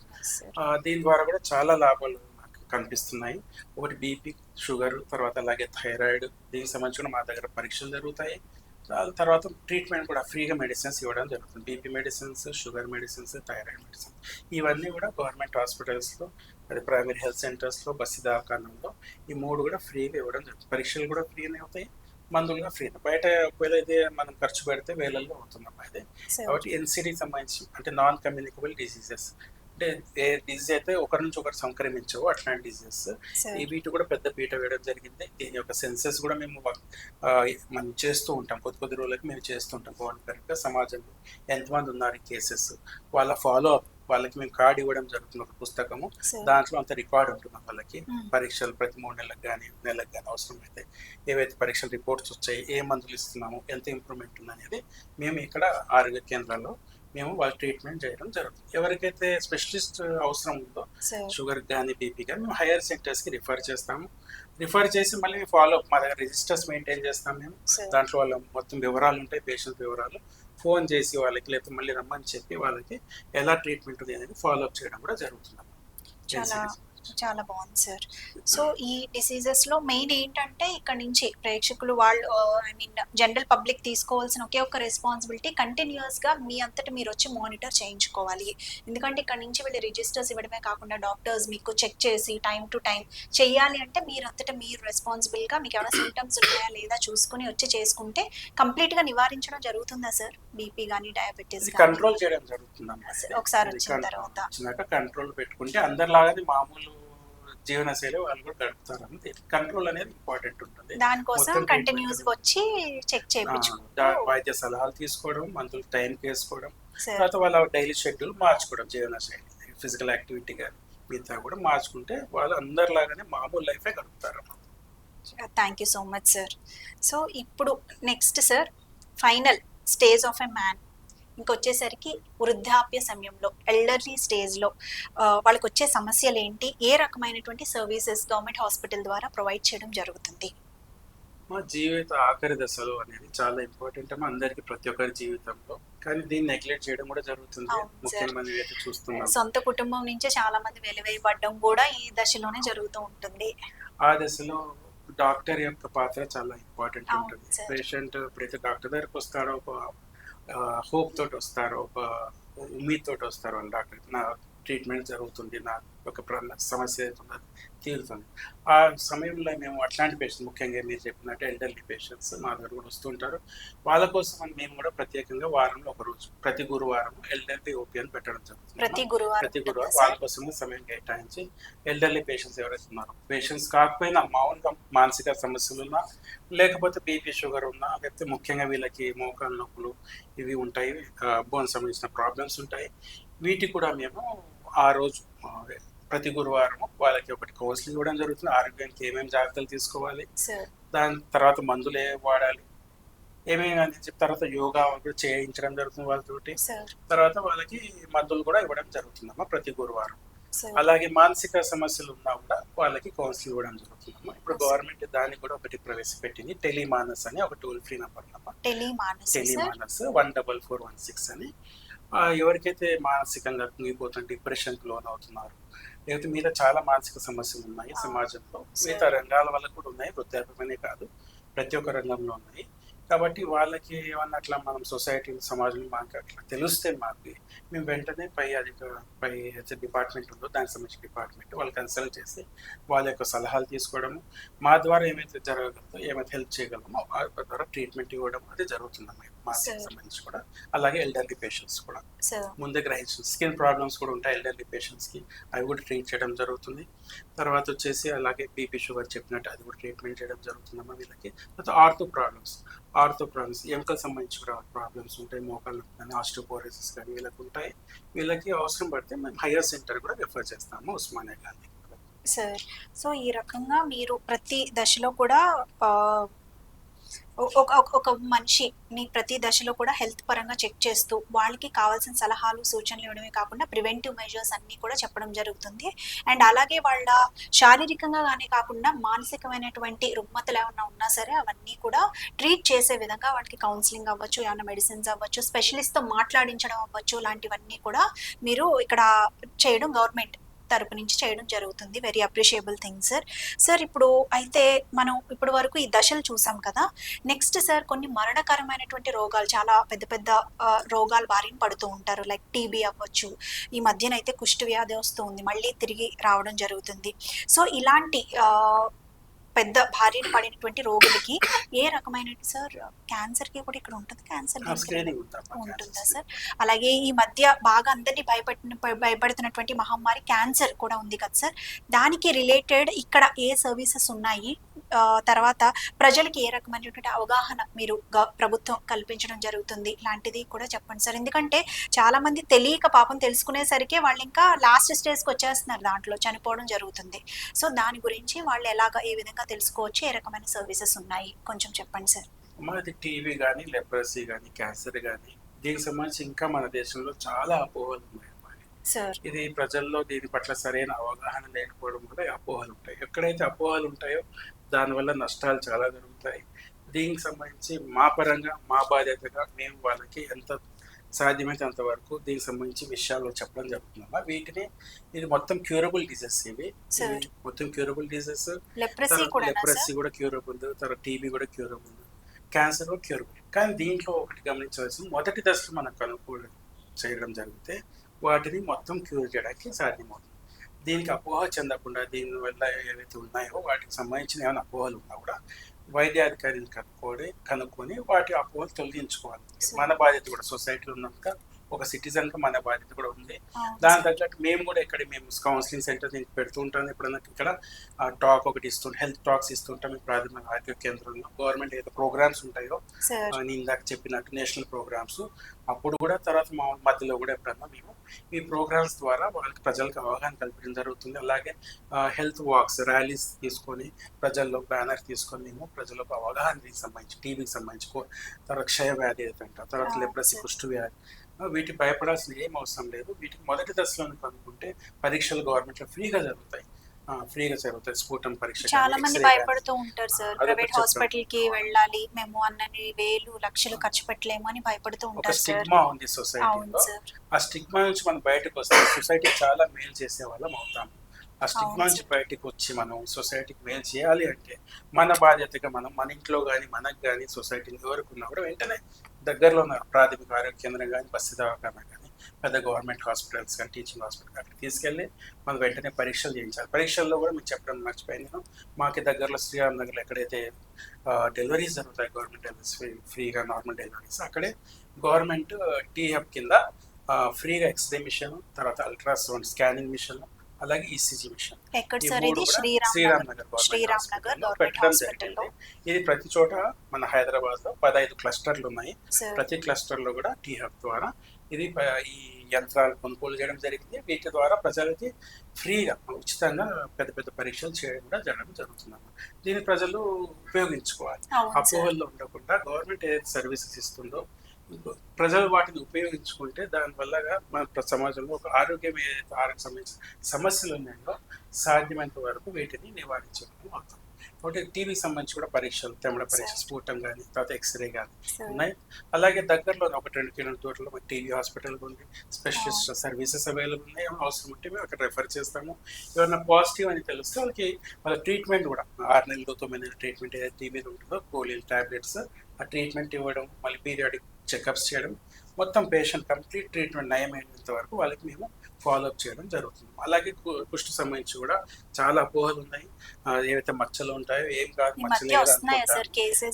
దీని ద్వారా కూడా చాలా లాభాలు నాకు కనిపిస్తున్నాయి. ఒకటి బీపీ, షుగర్, తర్వాత అలాగే థైరాయిడ్, దీనికి సంబంధించిన మా దగ్గర పరీక్షలు జరుగుతాయి. తర్వాత ట్రీట్మెంట్ కూడా ఫ్రీగా మెడిసిన్స్ ఇవ్వడం జరుగుతుంది. BP medicines, sugar medicines, thyroid medicines ఇవన్నీ కూడా గవర్నమెంట్ హాస్పిటల్స్లో, అది ప్రైమరీ హెల్త్ సెంటర్స్లో, బస్సు దవాఖానంలో ఈ 3 కూడా ఫ్రీగా ఇవ్వడం జరుగుతుంది. పరీక్షలు కూడా ఫ్రీనే అవుతాయి, మందులుగా ఫ్రీ. బయట ఒకవేళ అయితే మనం ఖర్చు పెడితే వేలల్లో అవుతుందమ్మా ఇది. కాబట్టి ఎన్సిడికి సంబంధించి అంటే నాన్ కమ్యూనికబుల్ డిసీజెస్, అంటే ఏ డిసీజ్ అయితే ఒకరి నుంచి ఒకరు సంక్రమించవు అట్లాంటి డిసీజెస్, వీటి కూడా పెద్ద పీట వేయడం జరిగింది. దీని యొక్క సెన్సెస్ కూడా మేము మనం చేస్తూ ఉంటాం, కొద్ది రోజులకి మేము చేస్తూ ఉంటాం. గవర్నమెంట్ సమాజంలో ఎంతమంది ఉన్నారు ఈ కేసెస్, వాళ్ళ ఫాలో అప్, వాళ్ళకి మేము కార్డు ఇవ్వడం జరుగుతుంది, ఒక పుస్తకము. దాంట్లో అంత రికార్డ్ ఉంటుంది వాళ్ళకి. పరీక్షలు ప్రతి 3 నెలలకు కానీ, నెలకు కానీ అవసరమైతే ఏవైతే పరీక్షల రిపోర్ట్స్ వచ్చాయి, ఏ మందులు ఇస్తున్నాము, ఎంత ఇంప్రూవ్మెంట్ ఉంది అనేది మేము ఇక్కడ ఆరోగ్య కేంద్రాల్లో మేము వాళ్ళ ట్రీట్మెంట్ చేయడం జరుగుతుంది. ఎవరికైతే స్పెషలిస్ట్ అవసరం ఉందో, షుగర్ కానీ, బీపీ కానీ, మేము హైయర్ సెంటర్స్కి రిఫర్ చేస్తాము. రిఫర్ చేసి మళ్ళీ ఫాలో అప్, మా దగ్గర రిజిస్టర్స్ మెయింటైన్ చేస్తాం మేము. దాంట్లో వాళ్ళ మొత్తం వివరాలు ఉంటాయి, పేషెంట్ వివరాలు. ఫోన్ చేసి వాళ్ళకి, లేకపోతే మళ్ళీ రమ్మని చెప్పి వాళ్ళకి ఎలా ట్రీట్మెంట్ ఉంది అనేది ఫాలో అప్ చేయడం కూడా జరుగుతుంది. చాలా బాగుంది సార్. సో ఈ డిసీజెస్ లో మెయిన్ ఏంటంటే ఇక్కడ నుంచి ప్రేక్షకులు వాళ్ళు జనరల్ పబ్లిక్ తీసుకోవాల్సిన ఒకే ఒక రెస్పాన్సిబిలిటీ, కంటిన్యూస్ గా మీ అంతటి మీరు వచ్చి మానిటర్ చేయించుకోవాలి. ఎందుకంటే ఇక్కడ నుంచి వీళ్ళు రిజిస్టర్స్ ఇవ్వడమే కాకుండా డాక్టర్స్ మీకు చెక్ చేసి టైం టు టైం చెయ్యాలి. అంటే మీరు అంతటా మీరు రెస్పాన్సిబుల్ గా మీకు ఏమైనా సింటమ్స్ ఉన్నాయా లేదా చూసుకుని వచ్చి చేసుకుంటే కంప్లీట్ గా నివారించడం జరుగుతుందా సార్? బీపీ కానీ, డయాబెటీస్ కంట్రోల్ చేయడం జరుగుతుంది ఒకసారి వచ్చిన తర్వాత. కంట్రోల్ పెట్టుకుంటే అందరిలాగానే మామూలు జీవనశైలి వాళ్ళు కూడా గడుపుతారు. కంట్రోల్ అనేది ఇంపార్టెంట్ ఉంటుంది. దానికోసం కంటిన్యూస్ గా వచ్చి చెక్ చేయించుకోవడం, వైద్య సలహాలు తీసుకోవడం, మందులు టైంకి వేసుకోవడం, తర్వాత వాళ్ళ డైలీ షెడ్యూల్ మార్చుకోవడం, జీవనశైలి, ఫిజికల్ యాక్టివిటీ కానీ మిగతా కూడా మార్చుకుంటే వాళ్ళు అందరిలాగానే మామూలు లైఫే గడుపుతారు. Thank you so much sir. So ఇప్పుడు next sir, final stage of a man ఇంకొచ్చేసరికి వృద్ధాప్య సమయంలో, ఎల్డర్లీ స్టేజ్లో వాళ్ళకి వచ్చే సమస్యలు ఏంటి, ఏ రకమైనటువంటి సర్వీసెస్ గవర్నమెంట్ హాస్పిటల్ ద్వారా ప్రొవైడ్ చేయడం జరుగుతుంది? మా జీవిత ఆఖరి దశలో అనేది చాలా ఇంపార్టెంట్ అమ్మా అందరికి, ప్రతి ఒక్కరి జీవితంలో. కానీ దీన్ని నెగ్లెక్ట్ చేయడం కూడా జరుగుతుంది. ముఖ్యమంది అయితే చూస్తున్నాం, సొంత కుటుంబం నుంచే చాలా మంది వెలివేయబడడం కూడా ఈ దశలోనే జరుగుతూ ఉంటుంది. ఆ దశలో డాక్టర్ యొక్క పాత్ర చాలా ఇంపార్టెంట్ ఉంటుంది. పేషెంట్ ఎప్పుడైతే డాక్టర్ దగ్గరకు వస్తారో, ఒక హోప్ తోటి వస్తారు, ఒక ఉమ్మీద్ తోటి వస్తారు వాళ్ళు డాక్టర్, నా ట్రీట్మెంట్ జరుగుతుంది, నా ఒక సమస్య తీరుతుంది. ఆ సమయంలో మేము అట్లాంటి పేషెంట్స్, ముఖ్యంగా మీరు చెప్పినట్టు ఎల్డర్లీ పేషెంట్స్ మా దగ్గర కూడా వస్తుంటారు. వాళ్ళ కోసం మేము కూడా ప్రత్యేకంగా వారంలో ఒక రోజు, ప్రతి గురువారం ఎల్డర్లీ ఓపీ అని పెట్టడం జరుగుతుంది. ప్రతి గురువారం వాళ్ళ కోసం సమయం కేటాయించి ఎల్డర్లీ పేషెంట్స్ ఎవరైతే ఉన్నారో, పేషెంట్స్ కాకపోయినా మామూలుగా మానసిక సమస్యలు ఉన్నా, లేకపోతే బీపీ, షుగర్ ఉన్నా, లేకపోతే ముఖ్యంగా వీళ్ళకి మోకాలు నొప్పులు ఇవి ఉంటాయి, బోన్ సంబంధించిన ప్రాబ్లమ్స్ ఉంటాయి, వీటికి కూడా మేము ఆ రోజు ప్రతి గురువారం వాళ్ళకి ఒకటి కౌన్సిలింగ్ ఇవ్వడం జరుగుతుంది. ఆరోగ్యానికి ఏమేమి జాగ్రత్తలు తీసుకోవాలి, దాని తర్వాత మందులు ఏ వాడాలి, ఏమేమి అని చెప్పి తర్వాత యోగా కూడా చేయించడం జరుగుతుంది వాళ్ళతోటి. తర్వాత వాళ్ళకి మందులు కూడా ఇవ్వడం జరుగుతుందమ్మా ప్రతి గురువారం. అలాగే మానసిక సమస్యలు ఉన్నా కూడా వాళ్ళకి కౌన్సిలింగ్ ఇవ్వడం జరుగుతుందమ్మా. ఇప్పుడు గవర్నమెంట్ దానికి కూడా ఒకటి ప్రవేశపెట్టింది, టెలిమానస్ అని ఒక టోల్ ఫ్రీ నంబర్ అమ్మా. టెలిమానస్ 14416 అని. ఎవరికైతే మానసికంగా కుంగిపోతున్న, డిప్రెషన్కి లోన్ అవుతున్నారు, లేకపోతే మీద చాలా మానసిక సమస్యలు ఉన్నాయి సమాజంలో, మిగతా రంగాల వల్ల కూడా ఉన్నాయి, వృద్ధాప్యమనే కాదు ప్రతి ఒక్క రంగంలో ఉన్నాయి. కాబట్టి వాళ్ళకి ఏమన్నా అట్లా మనం సొసైటీ, సమాజంలో మాకు అట్లా తెలిస్తే మాకు మేము వెంటనే పై డిపార్ట్మెంట్ ఉందో దానికి సంబంధించిన డిపార్ట్మెంట్ వాళ్ళు కన్సల్ట్ చేసి వాళ్ళ యొక్క సలహాలు తీసుకోవడము, మా ద్వారా ఏమైతే జరగగలదో, ఏమైతే హెల్ప్ చేయగలమో ఆ ద్వారా ట్రీట్మెంట్ ఇవ్వడం అది జరుగుతుందమ్మా మానసిక సంబంధించి కూడా. అలాగే ఎల్డర్లీ పేషెంట్స్ కూడా ముందే గ్రహించిన స్కిన్ ప్రాబ్లమ్స్ కూడా ఉంటాయి ఎల్డర్లీ పేషెంట్స్కి, అవి కూడా ట్రీట్ చేయడం జరుగుతుంది. తర్వాత వచ్చేసి అలాగే బీపీ, షుగర్ చెప్పినట్టు అది కూడా ట్రీట్మెంట్ చేయడం జరుగుతుందమ్మా వీళ్ళకి. తర్వాత ఆర్థో ప్రాబ్లమ్స్, ఎముకలకు సంబంధించిన ప్రాబ్లమ్స్ ఉంటాయి, మోకాళ్ళు కానీ, ఆస్టియోపోరోసిస్ కానీ వీళ్ళకి ఉంటాయి. వీళ్ళకి అవసరం పడితే మేము హైయర్ సెంటర్ కూడా రిఫర్ చేస్తాము, ఉస్మానియా గాంధీ. సార్. సో, ఈ రకంగా మీరు ప్రతి దశలో కూడా ఆహ్, ఒక మనిషిని ప్రతి దశలో కూడా హెల్త్ పరంగా చెక్ చేస్తూ, వాళ్ళకి కావాల్సిన సలహాలు, సూచనలు ఇవ్వడమే కాకుండా ప్రివెంటివ్ మెజర్స్ అన్నీ కూడా చెప్పడం జరుగుతుంది. అండ్ అలాగే వాళ్ళ శారీరకంగా గానే కాకుండా మానసికమైనటువంటి రుగ్మతలేమన్నా ఉన్నా సరే అవన్నీ కూడా ట్రీట్ చేసే విధంగా వాళ్ళకి కౌన్సెలింగ్ అవ్వచ్చు, ఏమన్నా మెడిసిన్స్ అవ్వచ్చు, స్పెషలిస్ట్‌తో మాట్లాడించడం అవ్వచ్చు, ఇలాంటివన్నీ కూడా మీరు ఇక్కడ చేయడం గవర్నమెంట్ తరపు నుంచి చేయడం జరుగుతుంది. Very appreciable thing sir. Sir ఇప్పుడు అయితే మనం ఇప్పటి వరకు ఈ దశలు చూసాం కదా! నెక్స్ట్ సార్ కొన్ని మరణకరమైనటువంటి రోగాలు చాలా పెద్ద పెద్ద రోగాల బారిన పడుతూ ఉంటారు. లైక్ టీబీ అవ్వచ్చు. ఈ మధ్యనైతే కుష్టు వ్యాధి వస్తూ ఉంది. మళ్ళీ తిరిగి రావడం జరుగుతుంది. సో, ఇలాంటి పెద్ద బారిన పడినటువంటి రోగులకి ఏ రకమైన సార్ క్యాన్సర్‌కి కూడా ఇక్కడ ఉంటుంది. క్యాన్సర్ స్క్రీనింగ్ ఉందమ్మా, ఉంటుందా క్యాన్సర్ సార్? అలాగే ఈ మధ్య బాగా అందరిని భయపడుతున్నటువంటి మహమ్మారి క్యాన్సర్ కూడా ఉంది కదా సార్! దానికి రిలేటెడ్ ఇక్కడ ఏ సర్వీసెస్ ఉన్నాయి? తర్వాత ప్రజలకి ఏ రకమైనటువంటి అవగాహన మీరు ప్రభుత్వం కల్పించడం జరుగుతుంది? ఇలాంటిది కూడా చెప్పండి సార్. ఎందుకంటే చాలా మంది తెలియక పాపం తెలుసుకునేసరికే వాళ్ళు ఇంకా లాస్ట్ స్టేజ్‌కి వచ్చేస్తున్నారు. దాంట్లో చనిపోవడం జరుగుతుంది. సో, దాని గురించి వాళ్ళు ఎలాగా ఏ విధంగా తెలుసుకోవచ్చు? ఏ రకమైన సర్వీసెస్ ఉన్నాయి? కొంచెం చెప్పండి సార్. మాది టీవీ కానీ, లెప్రసీ కానీ, క్యాన్సర్ కానీ, దీనికి సంబంధించి ఇంకా మన దేశంలో చాలా అపోహలు ఉన్నాయమ్మా. సార్. ఇది ప్రజల్లో దీని పట్ల సరైన అవగాహన లేకపోవడం వల్ల ఈ అపోహలు ఉంటాయి. ఎక్కడైతే అపోహలు ఉంటాయో దానివల్ల నష్టాలు చాలా జరుగుతాయి. దీనికి సంబంధించి మా పరంగా, మా బాధ్యతగా మేము వాళ్ళకి ఎంత సాధ్యమైతే అంతవరకు దీనికి సంబంధించి విషయాలు చెప్పడం జరుగుతుందమ్మా. వీటిని ఇది మొత్తం క్యూరబుల్ డిసీజెస్ ఇవి మొత్తం క్యూరబుల్ డిసీజెస్. లెప్రసీ కూడా క్యూరబుల్, తర్వాత టీబీ కూడా క్యూరబుల్, క్యాన్సర్ కూడా క్యూరబుల్. కానీ దీంట్లో ఒకటి గమనించవలసింది, మొదటి దశలో మనకు కనుగోలు చేయడం జరిగితే వాటిని మొత్తం క్యూర్ చేయడానికి సాధ్యమవుతుంది. దీనికి అపోహ చెందకుండా దీనివల్ల ఏవైతే ఉన్నాయో వాటికి సంబంధించిన ఏమైనా అపోహలు ఉన్నా కూడా వైద్యాధికారిని కనుక్కొని వాటి అపోహలు తొలగించుకోవాలి. మన బాధ్యత కూడా సొసైటీలో ఉన్నాక ఒక సిటిజన్గా మన బాధ్యత కూడా ఉంది. దాని తగ్గట్టు మేము కూడా ఇక్కడ మేము కౌన్సిలింగ్ సెంటర్ నేను పెడుతూ ఉంటాను. ఎప్పుడన్నా ఇక్కడ టాక్ ఒకటి ఇస్తుంటాం, హెల్త్ టాక్స్ ఇస్తుంటాం. ఈ ప్రాథమిక ఆరోగ్య కేంద్రంలో గవర్నమెంట్ ఏదో ప్రోగ్రామ్స్ ఉంటాయో నేను ఇందాక చెప్పినట్టు నేషనల్ ప్రోగ్రామ్స్, అప్పుడు కూడా తర్వాత మా మధ్యలో కూడా ఎప్పుడన్నా మేము ఈ ప్రోగ్రామ్స్ ద్వారా వాళ్ళకి ప్రజలకు అవగాహన కల్పించడం జరుగుతుంది. అలాగే హెల్త్ వాక్స్, ర్యాలీస్ తీసుకొని ప్రజల్లో బ్యానర్ తీసుకొని మేము ప్రజలకు అవగాహనకి సంబంధించి టీబీకి సంబంధించి, తర్వాత క్షయ వ్యాధి ఏదంటారు, తర్వాత లెప్రసీ, కుష్టు వ్యాధి, వీటికి భయపడాల్సిన ఏం అవసరం లేదు. వీటికి మొదటి దశలో కనుక్కుంటే పరీక్షలు గవర్నమెంట్లో ఫ్రీగా జరుగుతాయి. స్ఫూటం పరీక్ష. చాలా మంది భయపడుతూ ఉంటారు సార్. ప్రైవేట్ హాస్పిటల్ కి వెళ్ళాలి మేము, అన్నని వేలు లక్షలు ఖర్చు పెట్టలేము అని భయపడుతూ ఉంటారు. స్టిగ్మా ఉంది సొసైటీలో. ఆ స్టిగ్మా నుంచి మనం బయటకు వస్తే సొసైటీ చాలా మేలు చేసే వాళ్ళం అవుతాం. ఆ స్టిగ్మా నుంచి బయటకు వచ్చి మనం సొసైటీకి మేలు చేయాలి అంటే మన బాధ్యతగా మనం మన ఇంట్లో కానీ మనకు కానీ సొసైటీని ఎవరికి ఉన్నా కూడా వెంటనే దగ్గరలో ఉన్న ప్రాథమిక ఆరోగ్య కేంద్రం కానీ, బస్సు దవాఖానా కానీ, పెద్ద గవర్నమెంట్ హాస్పిటల్స్ కానీ, టీచింగ్ హాస్పిటల్ అక్కడికి తీసుకెళ్ళి మనం వెంటనే పరీక్షలు చేయించాలి. పరీక్షల్లో కూడా మీకు చెప్పడం మర్చిపోయాను, మాకు దగ్గరలో శ్రీరామ్ నగర్లో ఎక్కడైతే డెలివరీస్ జరుగుతాయి, గవర్నమెంట్ డెలివరీస్ ఫ్రీగా నార్మల్ డెలివరీస్, అక్కడే గవర్నమెంట్ టీ హబ్ కింద ఫ్రీగా ఎక్స్రే మిషన్, తర్వాత అల్ట్రాసౌండ్ స్కానింగ్ మిషన్, అలాగే ఈసీజీ మిషన్ శ్రీరామ్ నగర్ పెట్టడం జరిగింది. ఇది ప్రతి చోట మన హైదరాబాద్ లో 15 క్లస్టర్లు ఉన్నాయి. ప్రతి క్లస్టర్ లో కూడా టీ హబ్ ద్వారా ఇది ఈ యంత్రాలు కొనుగోలు చేయడం జరిగింది. వీటి ద్వారా ప్రజలకి ఫ్రీగా ఉచితంగా పెద్ద పెద్ద పరీక్షలు చేయడం కూడా జరుగుతుంది. దీన్ని ప్రజలు ఉపయోగించుకోవాలి. అపోహల్లో ఉండకుండా గవర్నమెంట్ ఏదైతే సర్వీసెస్ ఇస్తుందో ప్రజలు వాటిని ఉపయోగించుకుంటే దానివల్ల మన సమాజంలో ఒక ఆరోగ్యం ఏదైతే ఆరోగ్య సంబంధించిన సమస్యలు ఉన్నాయో సాధ్యమైనంత వరకు వీటిని నివారించడం అవుతాం. కాబట్టి టీవీకి సంబంధించి కూడా పరీక్షలు, తెమ్మడ పరీక్ష, స్ఫూటం కానీ, తర్వాత ఎక్స్రే కానీ ఉన్నాయి. అలాగే దగ్గరలో 1-2 కిలోమీటర్లో మన టీవీ హాస్పిటల్ ఉంది, స్పెషలిస్ట్ సర్వీసెస్ అవైలబుల్ ఉన్నాయి. అవసరం ఉంటే మేము అక్కడ రెఫర్ చేస్తాము. ఎవరైనా పాజిటివ్ అని తెలిస్తే వాళ్ళ ట్రీట్మెంట్ కూడా 6 నెలలు 9 నెలల ట్రీట్మెంట్ ఏదైతే టీవీ ఉంటుందో, గోళీలు, టాబ్లెట్స్, ఆ ట్రీట్మెంట్ ఇవ్వడం, మళ్ళీ పీరియాడిక్ చెకప్స్ చేయడం, మొత్తం పేషెంట్ కంప్లీట్ ట్రీట్మెంట్ నయమైనంత వరకు వాళ్ళకి మేము ఫాలోఅప్ చేయడం జరుగుతుంది. అలాగే కుష్టు సంబంధించి కూడా చాలా అపోహలు ఉన్నాయి. ఏవైతే మచ్చలు ఉంటాయో ఏం కాదు, మచ్చలు